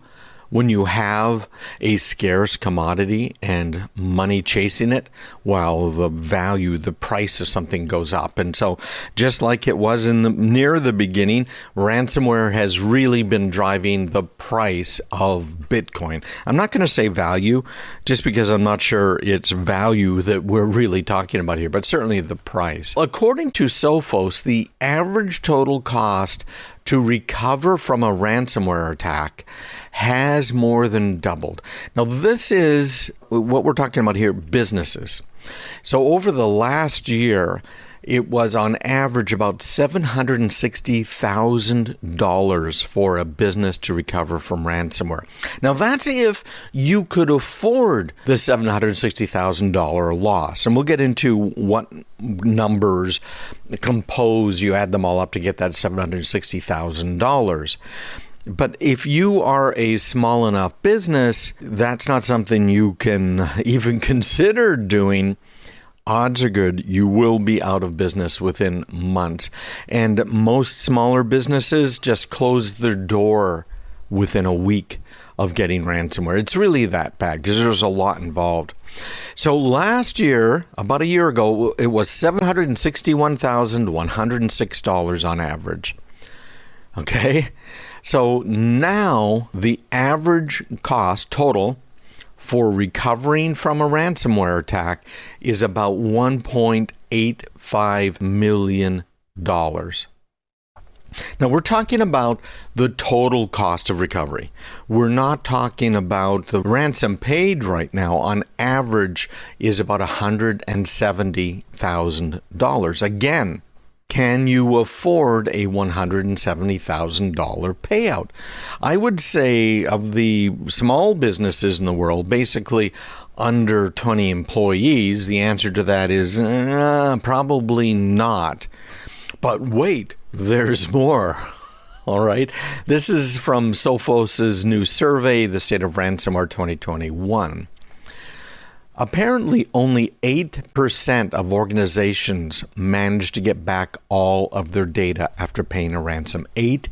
when you have a scarce commodity and money chasing it while the value, the price of something goes up? And so just like it was near the beginning, ransomware has really been driving the price of Bitcoin. I'm not going to say value just because I'm not sure it's value that we're really talking about here, but certainly the price. According to Sophos, the average total cost to recover from a ransomware attack has more than doubled. Now, this is what we're talking about here, businesses. So over the last year, it was on average about $760,000 for a business to recover from ransomware. Now, that's if you could afford the $760,000 loss. And we'll get into what numbers compose, you add them all up to get that $760,000. But if you are a small enough business, that's not something you can even consider doing. Odds are good you will be out of business within months. And most smaller businesses just close their door within a week of getting ransomware. It's really that bad because there's a lot involved. So last year, about a year ago, it was $761,106 on average. Okay? So now the average cost total for recovering from a ransomware attack is about $1.85 million. Now, we're talking about the total cost of recovery. We're not talking about the ransom paid right now. On average is about $170,000. Again, can you afford a $170,000 payout? I would say of the small businesses in the world, basically under 20 employees, the answer to that is probably not. But wait, there's more. All right. This is from Sophos' new survey, the State of Ransomware 2021. Apparently, only 8% of organizations manage to get back all of their data after paying a ransom. 8%.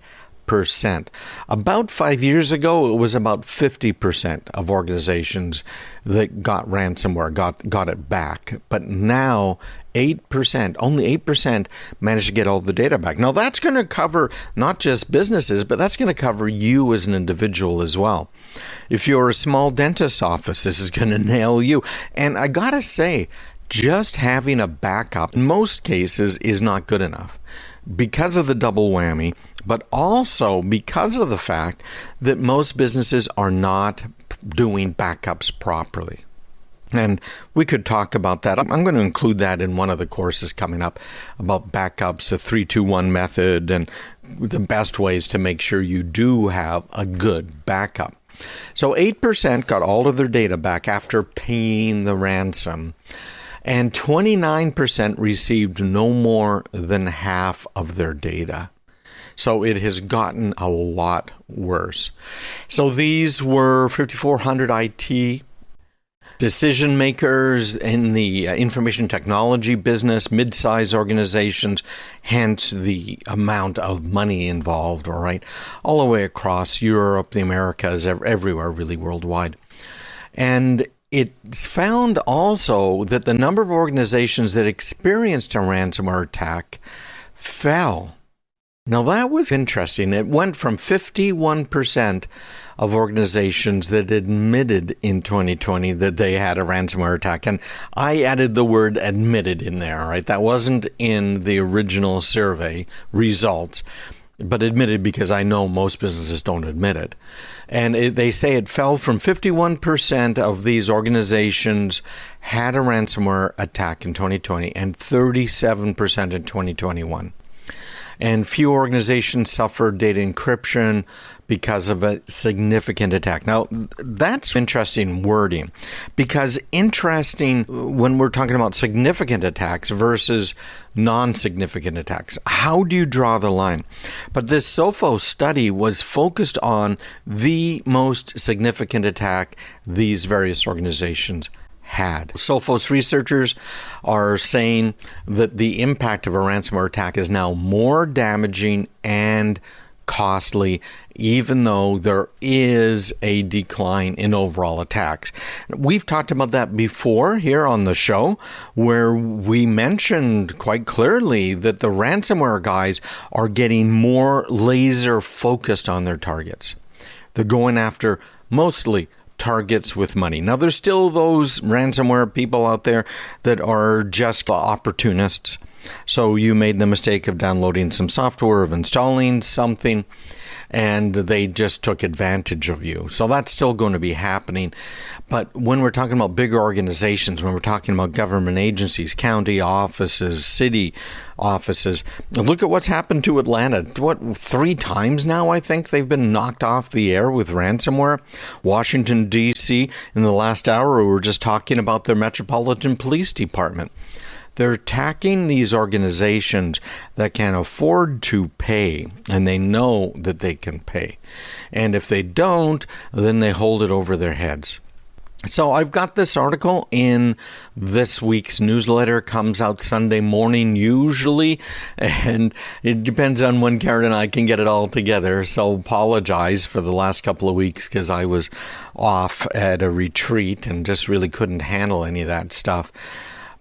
About 5 years ago, it was about 50% of organizations that got ransomware, got it back. But now, 8%, only 8% managed to get all the data back. Now, that's going to cover not just businesses, but that's going to cover you as an individual as well. If you're a small dentist's office, this is going to nail you. And I got to say, just having a backup in most cases is not good enough because of the double whammy, but also because of the fact that most businesses are not doing backups properly. And we could talk about that. I'm going to include that in one of the courses coming up about backups, the 3-2-1 method, and the best ways to make sure you do have a good backup. So 8% got all of their data back after paying the ransom, and 29% received no more than half of their data. So it has gotten a lot worse. So these were 5,400 IT decision makers in the information technology business, mid-size organizations, hence the amount of money involved, all right, all the way across Europe, the Americas, everywhere, really worldwide. And it's found also that the number of organizations that experienced a ransomware attack fell. Now, that was interesting. It went from 51% of organizations that admitted in 2020 that they had a ransomware attack. And I added the word admitted in there, right? That wasn't in the original survey results, but admitted because I know most businesses don't admit it. And they say it fell from 51% of these organizations had a ransomware attack in 2020 and 37% in 2021. And few organizations suffered data encryption because of a significant attack. Now, that's interesting wording, because interesting when we're talking about significant attacks versus non-significant attacks. How do you draw the line? But this SOFO study was focused on the most significant attack these various organizations had. Sophos researchers are saying that the impact of a ransomware attack is now more damaging and costly, even though there is a decline in overall attacks. We've talked about that before here on the show, where we mentioned quite clearly that the ransomware guys are getting more laser focused on their targets. They're going after mostly targets with money. Now, there's still those ransomware people out there that are just opportunists. So you made the mistake of downloading some software, of installing something, and they just took advantage of you. So that's still going to be happening. But when we're talking about bigger organizations, when we're talking about government agencies, county offices, city offices, look at what's happened to Atlanta. 3 times now, I think, they've been knocked off the air with ransomware. Washington, D.C., in the last hour, we were just talking about their Metropolitan Police Department. They're attacking these organizations that can afford to pay, and they know that they can pay. And if they don't, then they hold it over their heads. So I've got this article in this week's newsletter. Comes out Sunday morning usually, and it depends on when Karen and I can get it all together. So apologize for the last couple of weeks because I was off at a retreat and just really couldn't handle any of that stuff.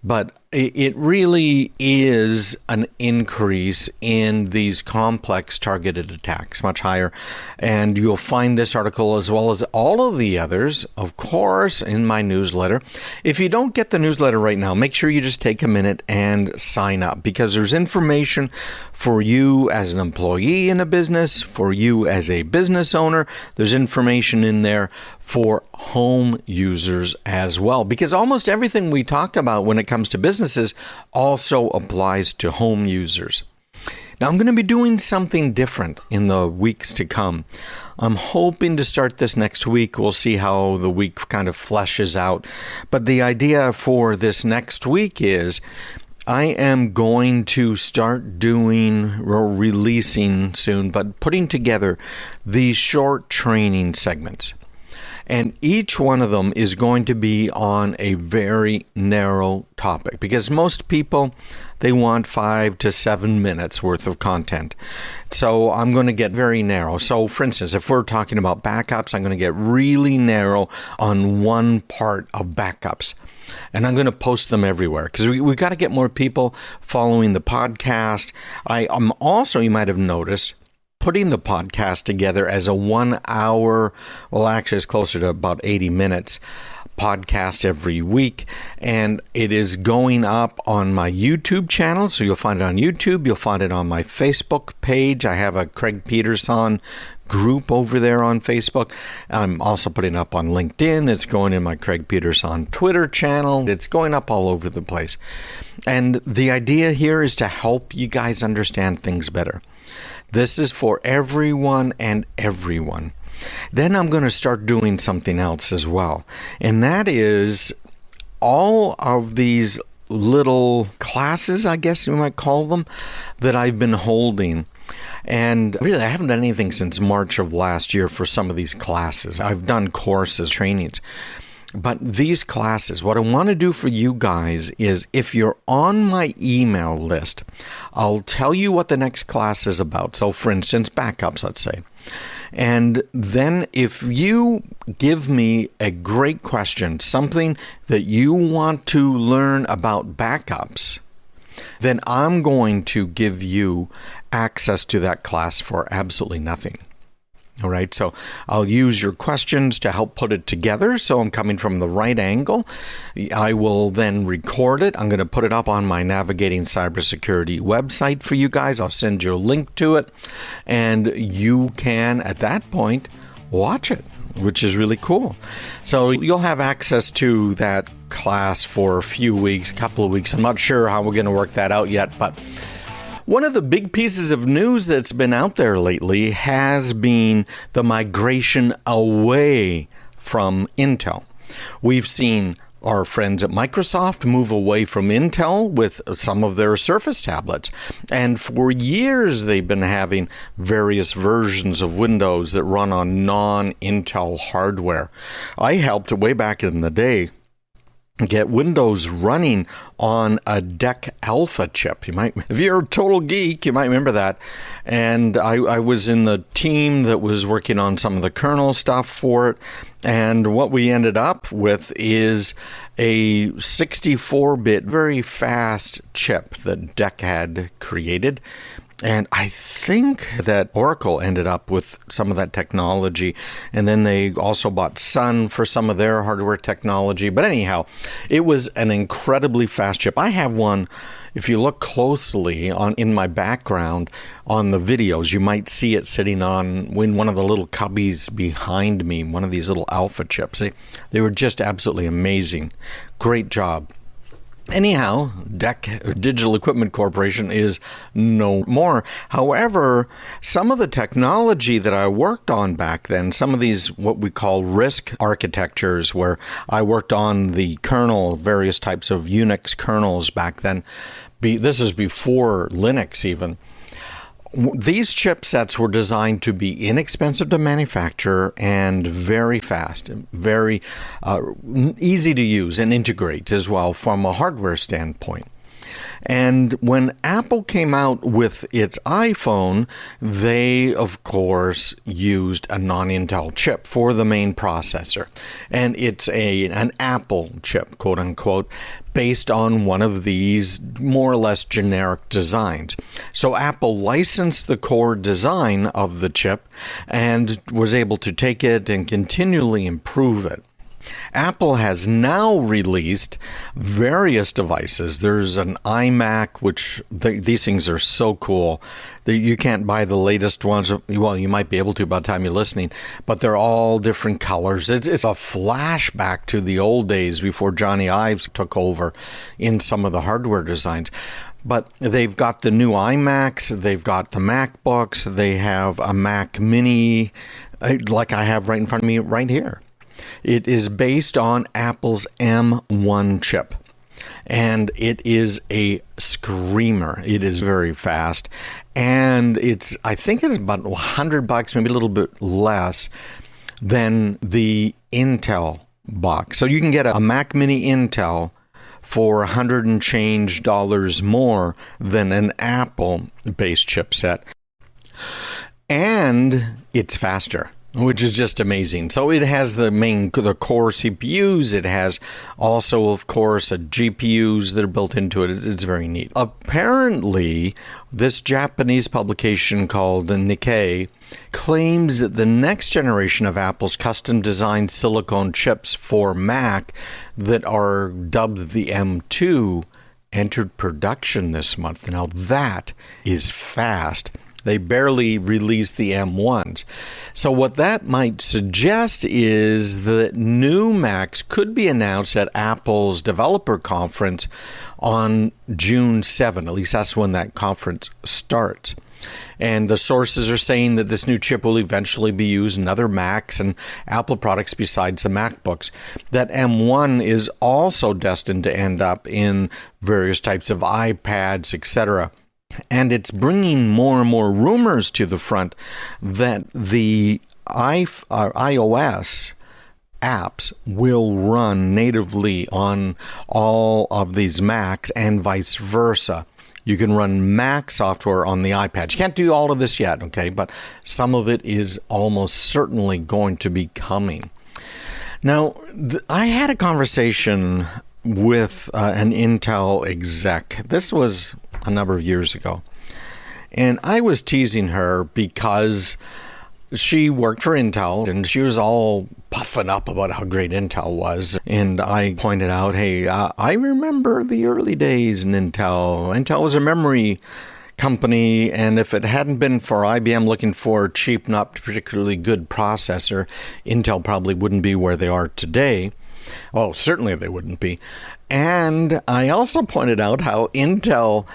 But it really is an increase in these complex targeted attacks, much higher. And you'll find this article as well as all of the others, of course, in my newsletter. If you don't get the newsletter right now, make sure you just take a minute and sign up, because there's information for you as an employee in a business, for you as a business owner. There's information in there for home users as well, because almost everything we talk about when it comes to businesses also applies to home users. Now, I'm going to be doing something different in the weeks to come. I'm hoping to start this next week. We'll see how the week kind of fleshes out. But the idea for this next week is I am going to start doing, or releasing soon, but putting together these short training segments. And each one of them is going to be on a very narrow topic, because most people, they want 5 to 7 minutes worth of content. So I'm going to get very narrow. So for instance, if we're talking about backups, I'm going to get really narrow on one part of backups. And I'm going to post them everywhere, because we've got to get more people following the podcast. I'm also, you might have noticed, putting the podcast together as a 1 hour, well, actually it's closer to about 80 minutes podcast every week. And it is going up on my YouTube channel. So you'll find it on YouTube. You'll find it on my Facebook page. I have a Craig Peterson group over there on Facebook. I'm also putting it up on LinkedIn. It's going in my Craig Peterson Twitter channel. It's going up all over the place. And the idea here is to help you guys understand things better. This is for everyone and everyone. Then I'm going to start doing something else as well. And that is all of these little classes, I guess you might call them, that I've been holding. And really, I haven't done anything since March of last year for some of these classes. I've done courses, trainings. But these classes, what I want to do for you guys is, if you're on my email list, I'll tell you what the next class is about. So, for instance, backups, let's say. And then if you give me a great question, something that you want to learn about backups, then I'm going to give you access to that class for absolutely nothing. All right, so I'll use your questions to help put it together, so I'm coming from the right angle. I will then record it. I'm going to put it up on my Navigating Cybersecurity website for you guys. I'll send you a link to it, and you can, at that point, watch it, which is really cool. So you'll have access to that class for a few weeks, a couple of weeks. I'm not sure how we're going to work that out yet, but one of the big pieces of news that's been out there lately has been the migration away from Intel. We've seen our friends at Microsoft move away from Intel with some of their Surface tablets. And for years, they've been having various versions of Windows that run on non-Intel hardware. I helped way back in the day get Windows running on a DEC Alpha chip. If you're a total geek, you might remember that. And I was in the team that was working on some of the kernel stuff for it. And what we ended up with is a 64-bit, very fast chip that DEC had created. And I think that Oracle ended up with some of that technology. And then they also bought Sun for some of their hardware technology. But anyhow, it was an incredibly fast chip. I have one. If you look closely in my background on the videos, you might see it sitting in one of the little cubbies behind me, one of these little Alpha chips. They were just absolutely amazing. Great job. Anyhow, DEC, Digital Equipment Corporation, is no more. However, some of the technology that I worked on back then, some of these what we call RISC architectures, where I worked on the kernel, various types of Unix kernels back then. This is before Linux even. These chipsets were designed to be inexpensive to manufacture and very fast, very easy to use and integrate as well from a hardware standpoint. And when Apple came out with its iPhone, they, of course, used a non-Intel chip for the main processor. And it's an Apple chip, quote unquote, based on one of these more or less generic designs. So Apple licensed the core design of the chip and was able to take it and continually improve it. Apple has now released various devices. There's an iMac, which these things are so cool. You can't buy the latest ones. Well, you might be able to by the time you're listening, but they're all different colors. It's a flashback to the old days before Johnny Ives took over in some of the hardware designs. But they've got the new iMacs, they've got the MacBooks, they have a Mac Mini, like I have right in front of me right here. It is based on Apple's M1 chip, and it is a screamer. It is very fast, and I think it's about $100, maybe a little bit less than the Intel box. So you can get a Mac Mini Intel for $100 and change more than an Apple-based chipset, and it's faster, which is just amazing. So it has the core CPUs. It has also, of course, GPUs that are built into it. It's very neat. Apparently, this Japanese publication called Nikkei claims that the next generation of Apple's custom-designed silicone chips for Mac that are dubbed the M2 entered production this month. Now, that is fast. They barely released the M1s. So what that might suggest is that new Macs could be announced at Apple's developer conference on June 7. At least that's when that conference starts. And the sources are saying that this new chip will eventually be used in other Macs and Apple products besides the MacBooks. That M1 is also destined to end up in various types of iPads, etc. And it's bringing more and more rumors to the front that the iOS apps will run natively on all of these Macs and vice versa. You can run Mac software on the iPad. You can't do all of this yet, okay? But some of it is almost certainly going to be coming. Now, I had a conversation with an Intel exec. This was a number of years ago. And I was teasing her because she worked for Intel and she was all puffing up about how great Intel was. And I pointed out, hey, I remember the early days in Intel. Intel was a memory company, and if it hadn't been for IBM looking for a cheap, not particularly good processor, Intel probably wouldn't be where they are today. Well, certainly they wouldn't be. And I also pointed out how Intel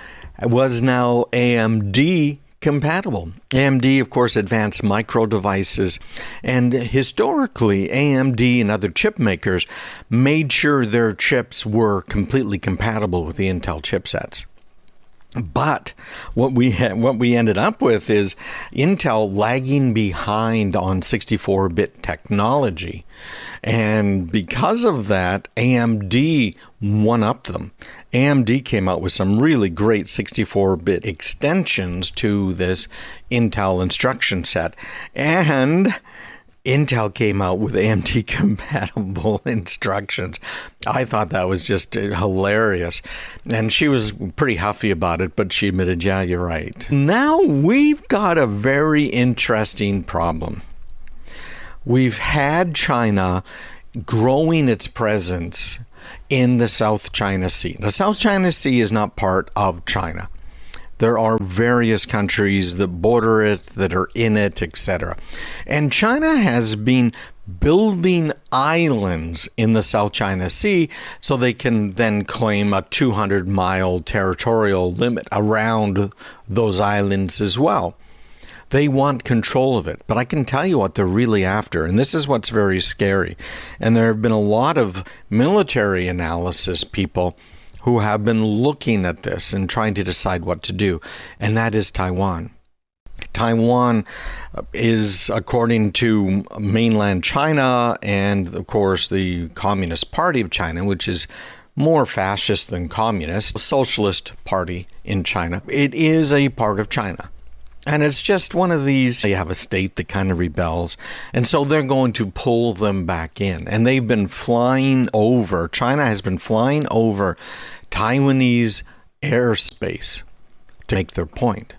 was now AMD compatible. AMD, of course, Advanced Micro Devices, and historically, AMD and other chip makers made sure their chips were completely compatible with the Intel chipsets. But what we ended up with is Intel lagging behind on 64-bit technology. And because of that, AMD one-upped them. AMD came out with some really great 64-bit extensions to this Intel instruction set. And Intel came out with AMD compatible instructions. I thought that was just hilarious. And she was pretty huffy about it, but she admitted, yeah, you're right. Now we've got a very interesting problem. We've had China growing its presence in the South China Sea. The South China Sea is not part of China. There are various countries that border it, that are in it, etc. And China has been building islands in the South China Sea so they can then claim a 200-mile territorial limit around those islands as well. They want control of it. But I can tell you what they're really after, and this is what's very scary. And there have been a lot of military analysis people who have been looking at this and trying to decide what to do, and that is Taiwan. Taiwan is, according to mainland China and, of course, the Communist Party of China, which is more fascist than communist, socialist party in China, it is a part of China. And it's just one of these, you have a state that kind of rebels, and so they're going to pull them back in. And they've been flying over, China has been flying over Taiwanese airspace to make their point.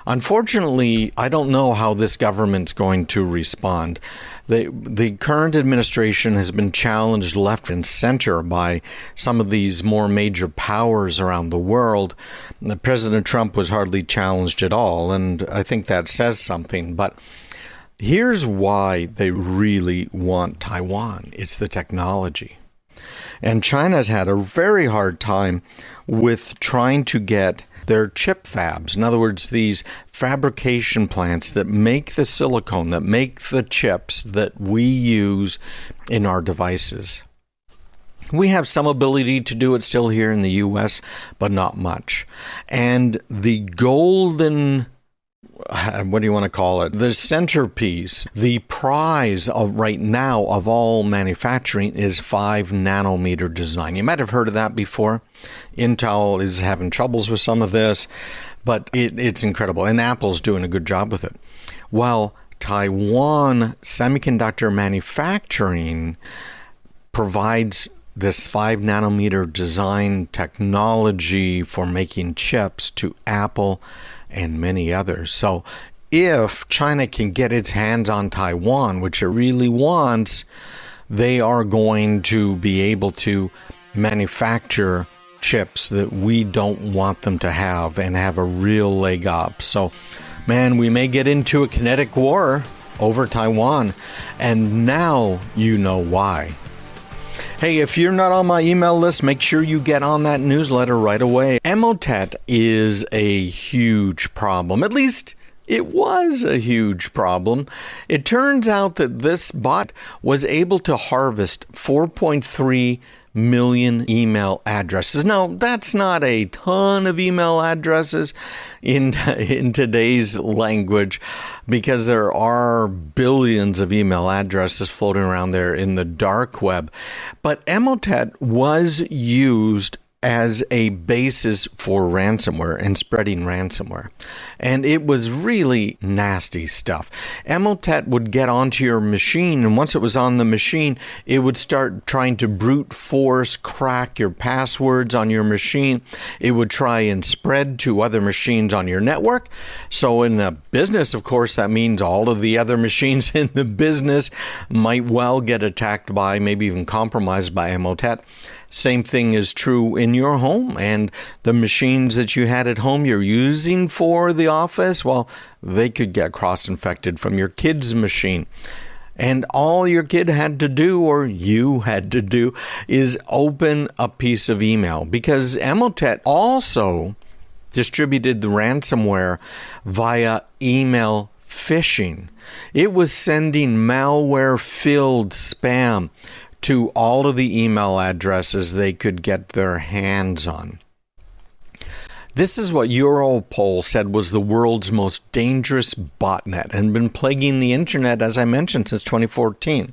Unfortunately, I don't know how this government's going to respond. The current administration has been challenged left and center by some of these more major powers around the world. President Trump was hardly challenged at all, and I think that says something. But here's why they really want Taiwan. It's the technology. And China's had a very hard time with trying to get their chip fabs. In other words, these fabrication plants that make the silicone, that make the chips that we use in our devices. We have some ability to do it still here in the U.S., but not much. And the golden, what do you want to call it? The centerpiece, the prize of right now of all manufacturing is 5 nanometer design. You might have heard of that before. Intel is having troubles with some of this, but it's incredible. And Apple's doing a good job with it. While Taiwan semiconductor manufacturing provides this 5 nanometer design technology for making chips to Apple and many others. So if China can get its hands on Taiwan, which it really wants, they are going to be able to manufacture chips that we don't want them to have and have a real leg up. So, man, we may get into a kinetic war over Taiwan, and now you know why. Hey, if you're not on my email list, make sure you get on that newsletter right away. Emotet is a huge problem. At least It was a huge problem. It turns out that this bot was able to harvest 4.3 million email addresses. Now, that's not a ton of email addresses in today's language, because there are billions of email addresses floating around there in the dark web. But Emotet was used as a basis for ransomware and spreading ransomware. And it was really nasty stuff. Emotet would get onto your machine, and once it was on the machine, it would start trying to brute force crack your passwords on your machine. It would try and spread to other machines on your network. So in a business, of course, that means all of the other machines in the business might well get attacked by, maybe even compromised by Emotet. Same thing is true in your home, and the machines that you had at home you're using for the office, well, they could get cross-infected from your kid's machine. And all your kid had to do, or you had to do, is open a piece of email, because Emotet also distributed the ransomware via email phishing. It was sending malware-filled spam to all of the email addresses they could get their hands on. This is what Europol said was the world's most dangerous botnet, and been plaguing the internet, as I mentioned, since 2014.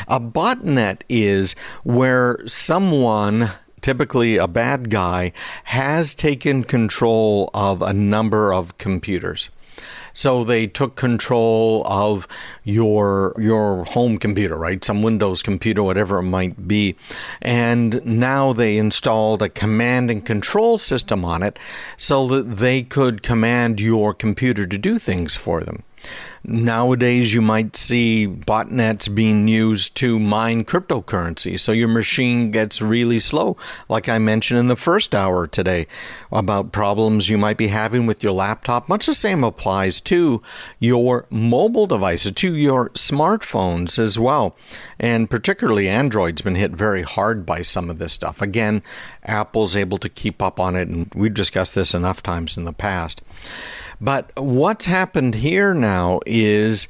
A botnet is where someone, typically a bad guy, has taken control of a number of computers. So they took control of your home computer, right? Some Windows computer, whatever it might be. And now they installed a command and control system on it so that they could command your computer to do things for them. Nowadays, you might see botnets being used to mine cryptocurrency, so your machine gets really slow, like I mentioned in the first hour today about problems you might be having with your laptop. Much the same applies to your mobile devices, to your smartphones as well. And particularly Android's been hit very hard by some of this stuff. Again, Apple's able to keep up on it, and we've discussed this enough times in the past. But what's happened here now is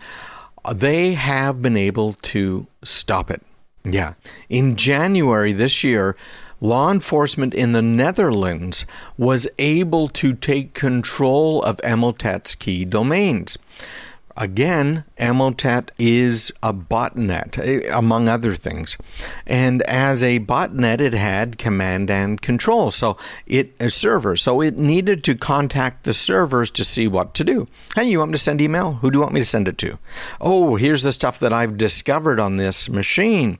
they have been able to stop it. Yeah. In January this year, law enforcement in the Netherlands was able to take control of Emotet's key domains. Again, Emotet is a botnet, among other things. And as a botnet, it had command and control. So a server. So it needed to contact the servers to see what to do. Hey, you want me to send email? Who do you want me to send it to? Oh, here's the stuff that I've discovered on this machine.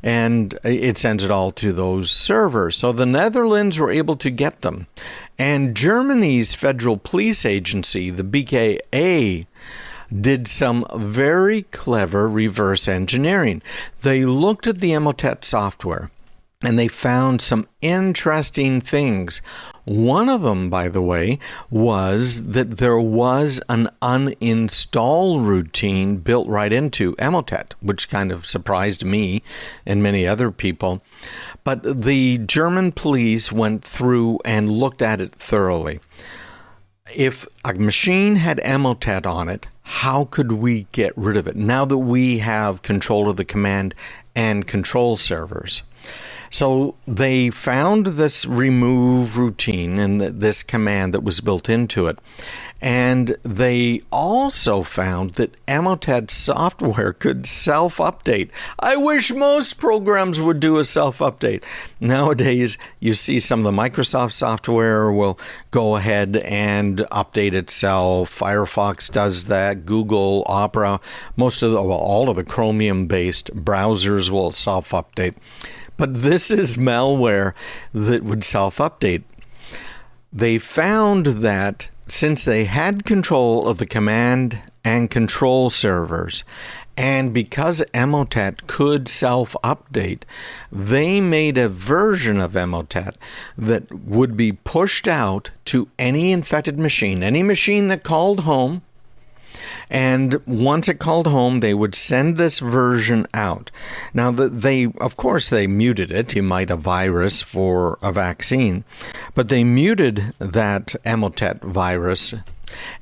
And it sends it all to those servers. So the Netherlands were able to get them. And Germany's federal police agency, the BKA, did some very clever reverse engineering. They looked at the Emotet software and they found some interesting things. One of them, by the way, was that there was an uninstall routine built right into Emotet, which kind of surprised me and many other people. But the German police went through and looked at it thoroughly. If a machine had Emotet on it, how could we get rid of it now that we have control of the command and control servers? So they found this remove routine and this command that was built into it. And they also found that Emotet software could self-update. I wish most programs would do a self-update. Nowadays, you see some of the Microsoft software will go ahead and update itself. Firefox does that. Google, Opera, all of the Chromium-based browsers will self-update. But this is malware that would self-update. They found that since they had control of the command and control servers, and because Emotet could self-update, they made a version of Emotet that would be pushed out to any infected machine, any machine that called home. And once it called home, they would send this version out. Now, of course, they muted it. You might a virus for a vaccine, but they muted that Emotet virus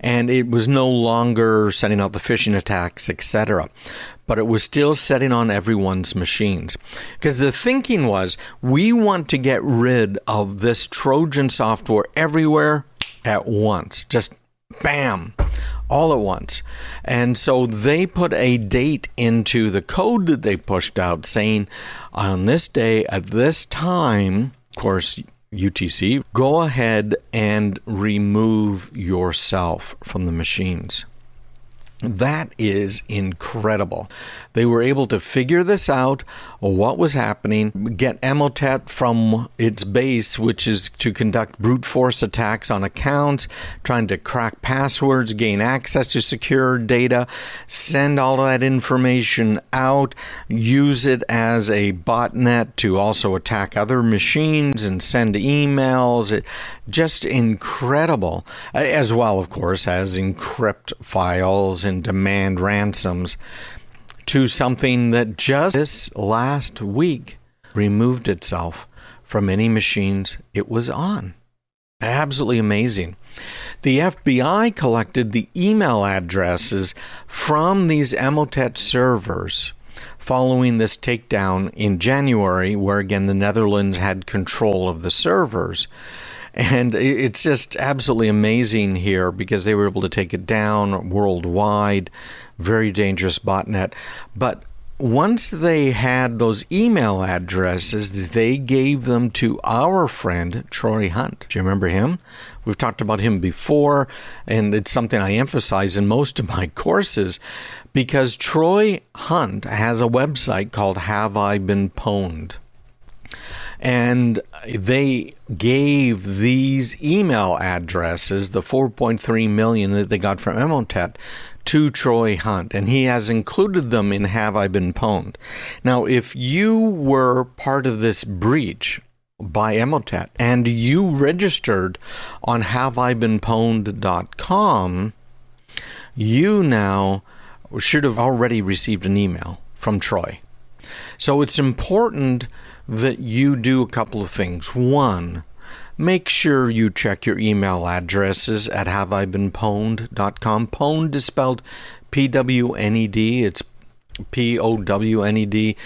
And it was no longer sending out the phishing attacks, etc. But it was still setting on everyone's machines. Because the thinking was, we want to get rid of this Trojan software everywhere at once. Just bam, all at once. And so they put a date into the code that they pushed out saying, on this day at this time, of course, UTC, go ahead and remove yourself from the machines. That is incredible. They were able to figure this out, what was happening, get Emotet from its base, which is to conduct brute force attacks on accounts, trying to crack passwords, gain access to secure data, send all that information out, use it as a botnet to also attack other machines and send emails. Just incredible, as well, of course, as encrypt files and demand ransoms, to something that just this last week removed itself from any machines it was on. Absolutely amazing. The FBI collected the email addresses from these Emotet servers following this takedown in January, where again the Netherlands had control of the servers. And it's just absolutely amazing here because they were able to take it down worldwide. Very dangerous botnet. But once they had those email addresses, they gave them to our friend, Troy Hunt. Do you remember him? We've talked about him before, and it's something I emphasize in most of my courses because Troy Hunt has a website called Have I Been Pwned? And they gave these email addresses, the 4.3 million that they got from Emotet, to Troy Hunt, and he has included them in Have I Been Pwned? Now, if you were part of this breach by Emotet and you registered on haveibeenpwned.com, you now should have already received an email from Troy. So it's important that you do a couple of things. One, make sure you check your email addresses at haveibeenpwned.com. Pwned is spelled P-W-N-E-D. It's P-O-W-N-E-D.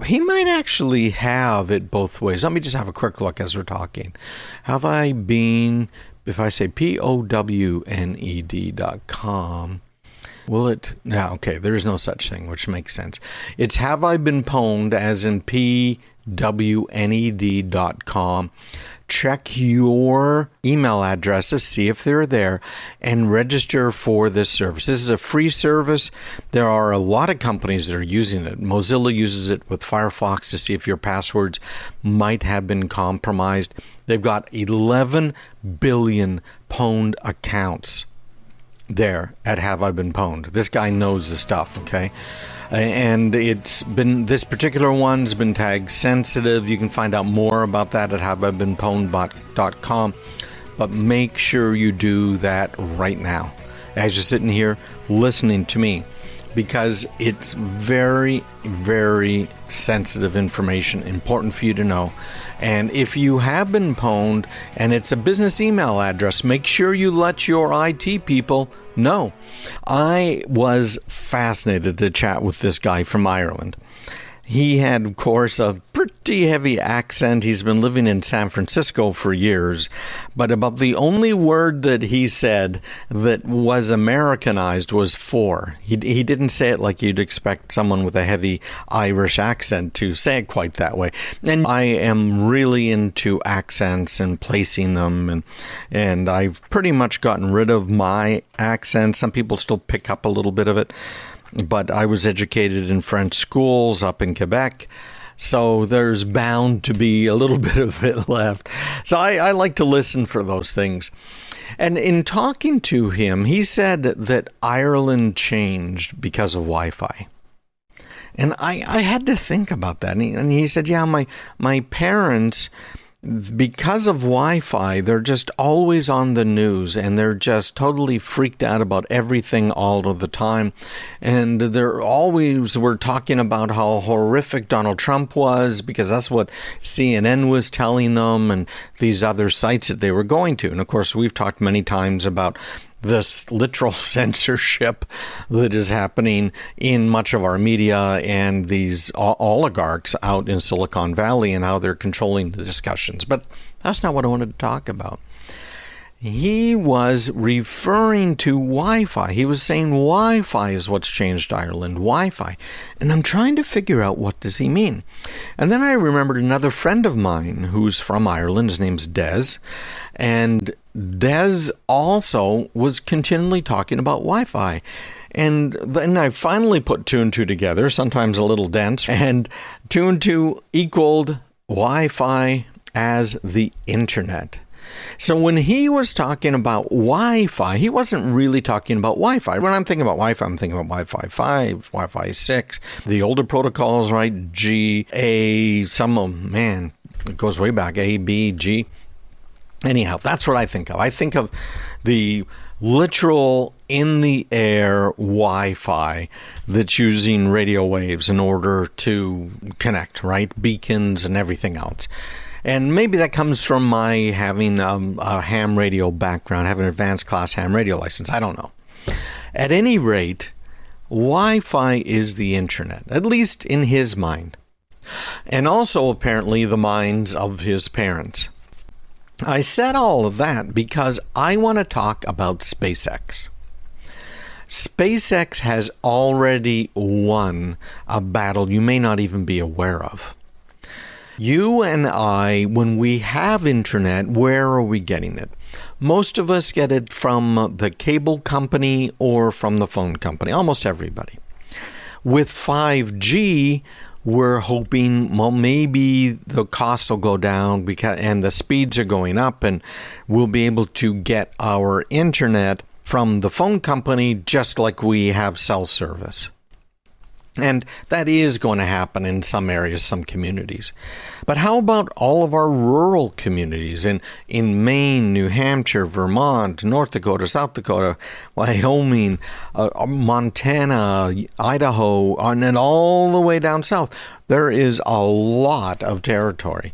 He might actually have it both ways. Let me just have a quick look as we're talking. Have I been, if I say P-O-W-N-E-D.com, will it? Yeah, okay, there is no such thing, which makes sense. It's Have I Been Pwned, as in P-W-N-E-D.com. Check your email addresses, see if they're there, and register for this service. This is a free service. There are a lot of companies that are using it. Mozilla uses it with Firefox to see if your passwords might have been compromised. They've got 11 billion pwned accounts there at Have I Been Pwned. This guy knows the stuff, okay? And it's been, this particular one's been tagged sensitive. You can find out more about that at haveibeenpwned.com. But make sure you do that right now as you're sitting here listening to me, because it's very, very sensitive information, important for you to know. And if you have been pwned and it's a business email address, make sure you let your IT people know. I was fascinated to chat with this guy from Ireland. He had, of course, a pretty heavy accent. He's been living in San Francisco for years. But about the only word that he said that was Americanized was for. He didn't say it like you'd expect someone with a heavy Irish accent to say it quite that way. And I am really into accents and placing them. And I've pretty much gotten rid of my accent. Some people still pick up a little bit of it. But I was educated in French schools up in Quebec, so there's bound to be a little bit of it left. So I like to listen for those things. And in talking to him, he said that Ireland changed because of Wi-Fi. And I had to think about that. And he said, yeah, my parents, because of Wi-Fi, they're just always on the news and they're just totally freaked out about everything all of the time. And they're always were talking about how horrific Donald Trump was, because that's what CNN was telling them and these other sites that they were going to. And of course, we've talked many times about this literal censorship that is happening in much of our media and these oligarchs out in Silicon Valley and how they're controlling the discussions. But that's not what I wanted to talk about. He was referring to Wi-Fi. He was saying Wi-Fi is what's changed Ireland, Wi-Fi. And I'm trying to figure out, what does he mean? And then I remembered another friend of mine who's from Ireland. His name's Des. And Des also was continually talking about Wi-Fi. And then I finally put two and two together, sometimes a little dense, and two and two equaled Wi-Fi as the internet. So when he was talking about Wi-Fi, he wasn't really talking about Wi-Fi. When I'm thinking about Wi-Fi, I'm thinking about Wi-Fi 5, Wi-Fi 6, the older protocols, right? G, A, some of them, man, it goes way back, A, B, G. Anyhow, that's what I think of. I think of the literal in-the-air Wi-Fi that's using radio waves in order to connect, right? Beacons and everything else. And maybe that comes from my having a ham radio background, having an advanced class ham radio license. I don't know. At any rate, Wi-Fi is the internet, at least in his mind. And also, apparently, the minds of his parents. I said all of that because I want to talk about SpaceX. SpaceX has already won a battle you may not even be aware of. You and I, when we have internet, where are we getting it? Most of us get it from the cable company or from the phone company, almost everybody. With 5G, we're hoping, well, maybe the costs will go down and the speeds are going up, and we'll be able to get our internet from the phone company just like we have cell service. And that is going to happen in some areas, some communities. But how about all of our rural communities in Maine, New Hampshire, Vermont, North Dakota, South Dakota, Wyoming, Montana, Idaho, and then all the way down south? There is a lot of territory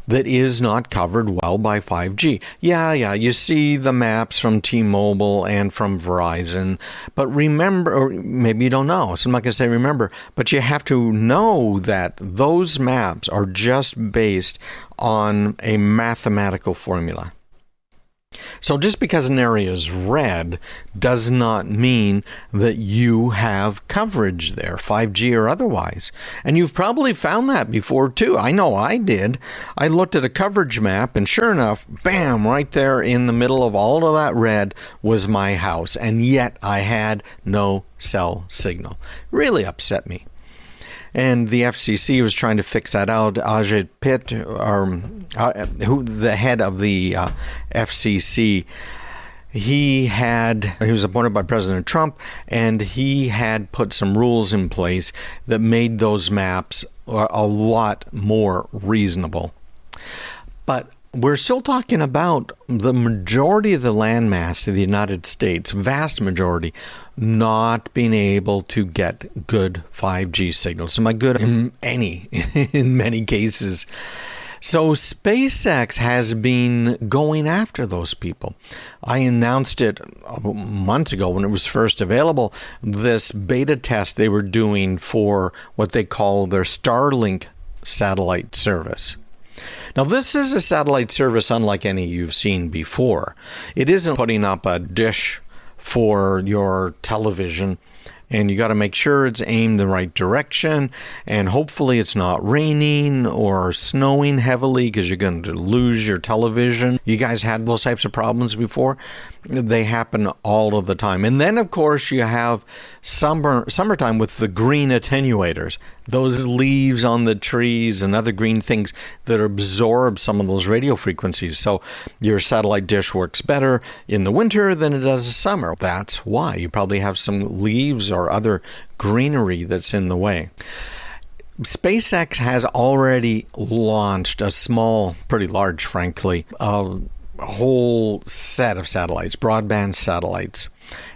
that is not covered well by 5G. Yeah, you see the maps from T-Mobile and from Verizon, but remember, or maybe you don't know, so I'm not going to say remember, but you have to know that those maps are just based on a mathematical formula. So just because an area is red does not mean that you have coverage there, 5G or otherwise. And you've probably found that before too. I know I did. I looked at a coverage map and sure enough, bam, right there in the middle of all of that red was my house. And yet I had no cell signal. Really upset me. And the FCC was trying to fix that out. Ajit Pitt, the head of the FCC, he was appointed by President Trump, and he had put some rules in place that made those maps a lot more reasonable. But we're still talking about the majority of the landmass of the United States, vast majority, not being able to get good 5G signals. Am I good in many cases? So SpaceX has been going after those people. I announced it months ago when it was first available, this beta test they were doing for what they call their Starlink satellite service. Now, this is a satellite service unlike any you've seen before. It isn't putting up a dish for your television, and you got to make sure it's aimed the right direction, and hopefully it's not raining or snowing heavily because you're going to lose your television. You guys had those types of problems before? They happen all of the time. And then, of course, you have summertime with the green attenuators, those leaves on the trees and other green things that absorb some of those radio frequencies. So your satellite dish works better in the winter than it does in summer. That's why you probably have some leaves or other greenery that's in the way. SpaceX has already launched a small, pretty large, frankly, whole set of satellites, broadband satellites.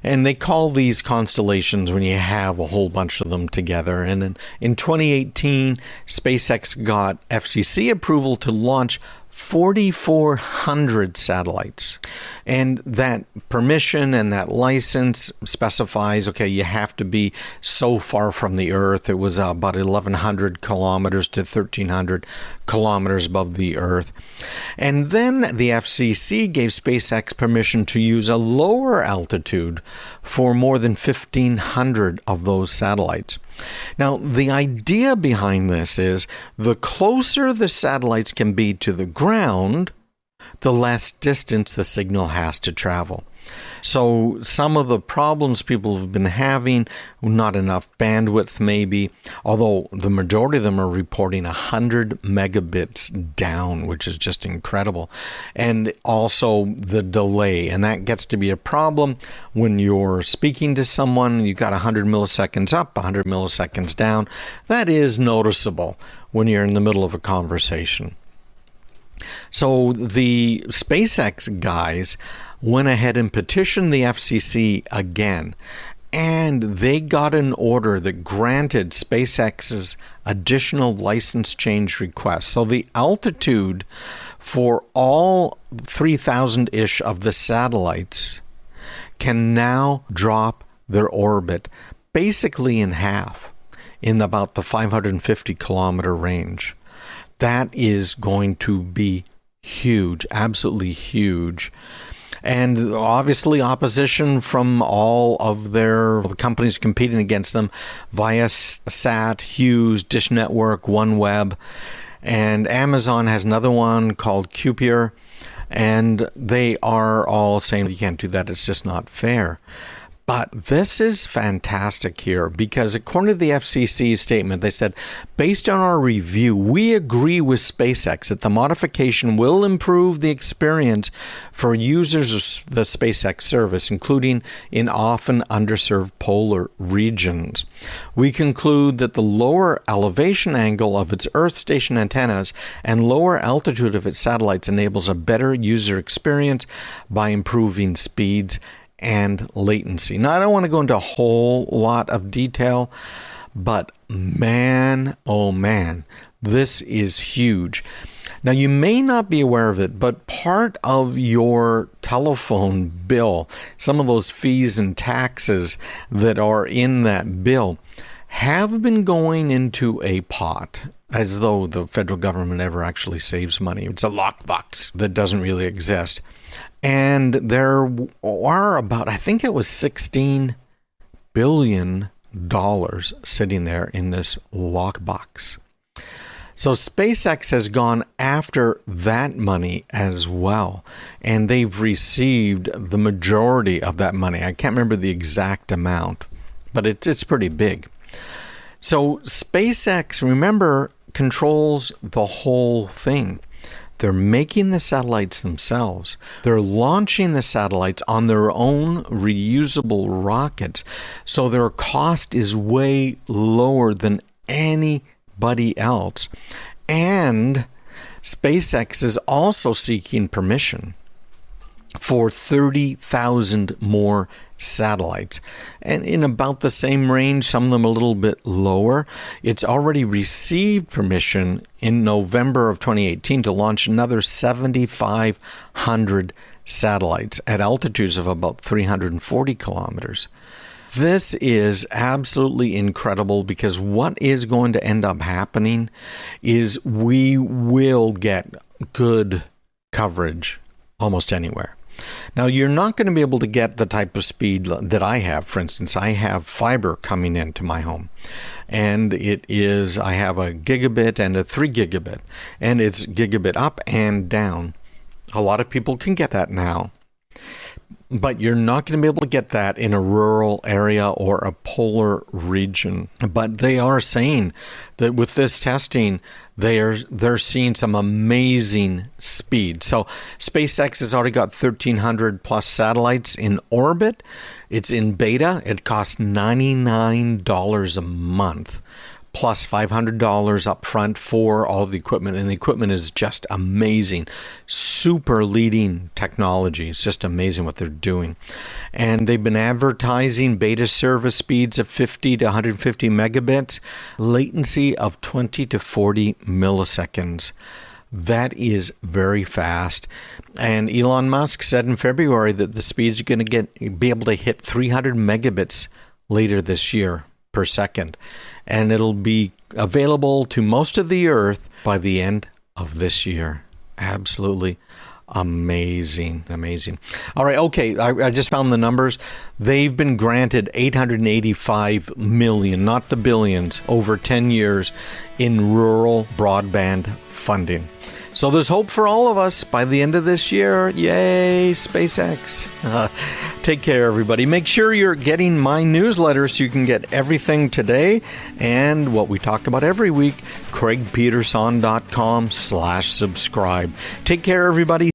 And they call these constellations when you have a whole bunch of them together. And then in 2018, SpaceX got FCC approval to launch 4,400 satellites. And that permission and that license specifies, okay, you have to be so far from the Earth. It was about 1,100 kilometers to 1,300 kilometers above the Earth. And then the FCC gave SpaceX permission to use a lower altitude for more than 1,500 of those satellites. Now, the idea behind this is the closer the satellites can be to the ground, the less distance the signal has to travel. So some of the problems people have been having, not enough bandwidth maybe, although the majority of them are reporting 100 megabits down, which is just incredible. And also the delay, and that gets to be a problem when you're speaking to someone, you've got 100 milliseconds up, 100 milliseconds down. That is noticeable when you're in the middle of a conversation. So the SpaceX guys went ahead and petitioned the FCC again, and they got an order that granted SpaceX's additional license change request. So the altitude for all 3,000-ish of the satellites can now drop their orbit basically in half, in about the 550 kilometer range. That is going to be huge, absolutely huge. And obviously opposition from all of the companies competing against them, Viasat, Hughes, Dish Network, OneWeb, and Amazon has another one called Cupier, and they are all saying you can't do that, it's just not fair. But this is fantastic here because according to the FCC's statement, they said, based on our review, we agree with SpaceX that the modification will improve the experience for users of the SpaceX service, including in often underserved polar regions. We conclude that the lower elevation angle of its Earth station antennas and lower altitude of its satellites enables a better user experience by improving speeds and latency. Now, I don't want to go into a whole lot of detail, but man, oh man, this is huge. Now, you may not be aware of it, but part of your telephone bill, some of those fees and taxes that are in that bill, have been going into a pot, as though the federal government ever actually saves money. It's a lockbox that doesn't really exist. And there are about, I think it was $16 billion sitting there in this lockbox. So SpaceX has gone after that money as well, and they've received the majority of that money. I can't remember the exact amount, but it's pretty big. So SpaceX, remember, controls the whole thing. They're making the satellites themselves. They're launching the satellites on their own reusable rockets. So their cost is way lower than anybody else. And SpaceX is also seeking permission for 30,000 more satellites, and in about the same range, some of them a little bit lower. It's already received permission in November of 2018 to launch another 7,500 satellites at altitudes of about 340 kilometers. This is absolutely incredible because what is going to end up happening is we will get good coverage almost anywhere. Now, you're not going to be able to get the type of speed that I have. For instance, I have fiber coming into my home, and I have a gigabit and a 3 gigabit, and it's gigabit up and down. A lot of people can get that now, but you're not going to be able to get that in a rural area or a polar region. But they are saying that with this testing, they're seeing some amazing speed. So SpaceX has already got 1,300 plus satellites in orbit. It's in beta. It costs $99 a month plus $500 up front for all the equipment. And the equipment is just amazing. Super leading technology. It's just amazing what they're doing. And they've been advertising beta service speeds of 50 to 150 megabits, latency of 20 to 40 milliseconds. That is very fast. And Elon Musk said in February that the speeds are going to be able to hit 300 megabits later this year per second. And it'll be available to most of the earth by the end of this year. Absolutely amazing. Amazing. All right. Okay. I just found the numbers. They've been granted 885 million, not the billions, over 10 years in rural broadband funding. So there's hope for all of us by the end of this year. Yay, SpaceX. Take care, everybody. Make sure you're getting my newsletter so you can get everything today and what we talk about every week, craigpeterson.com/subscribe. Take care, everybody.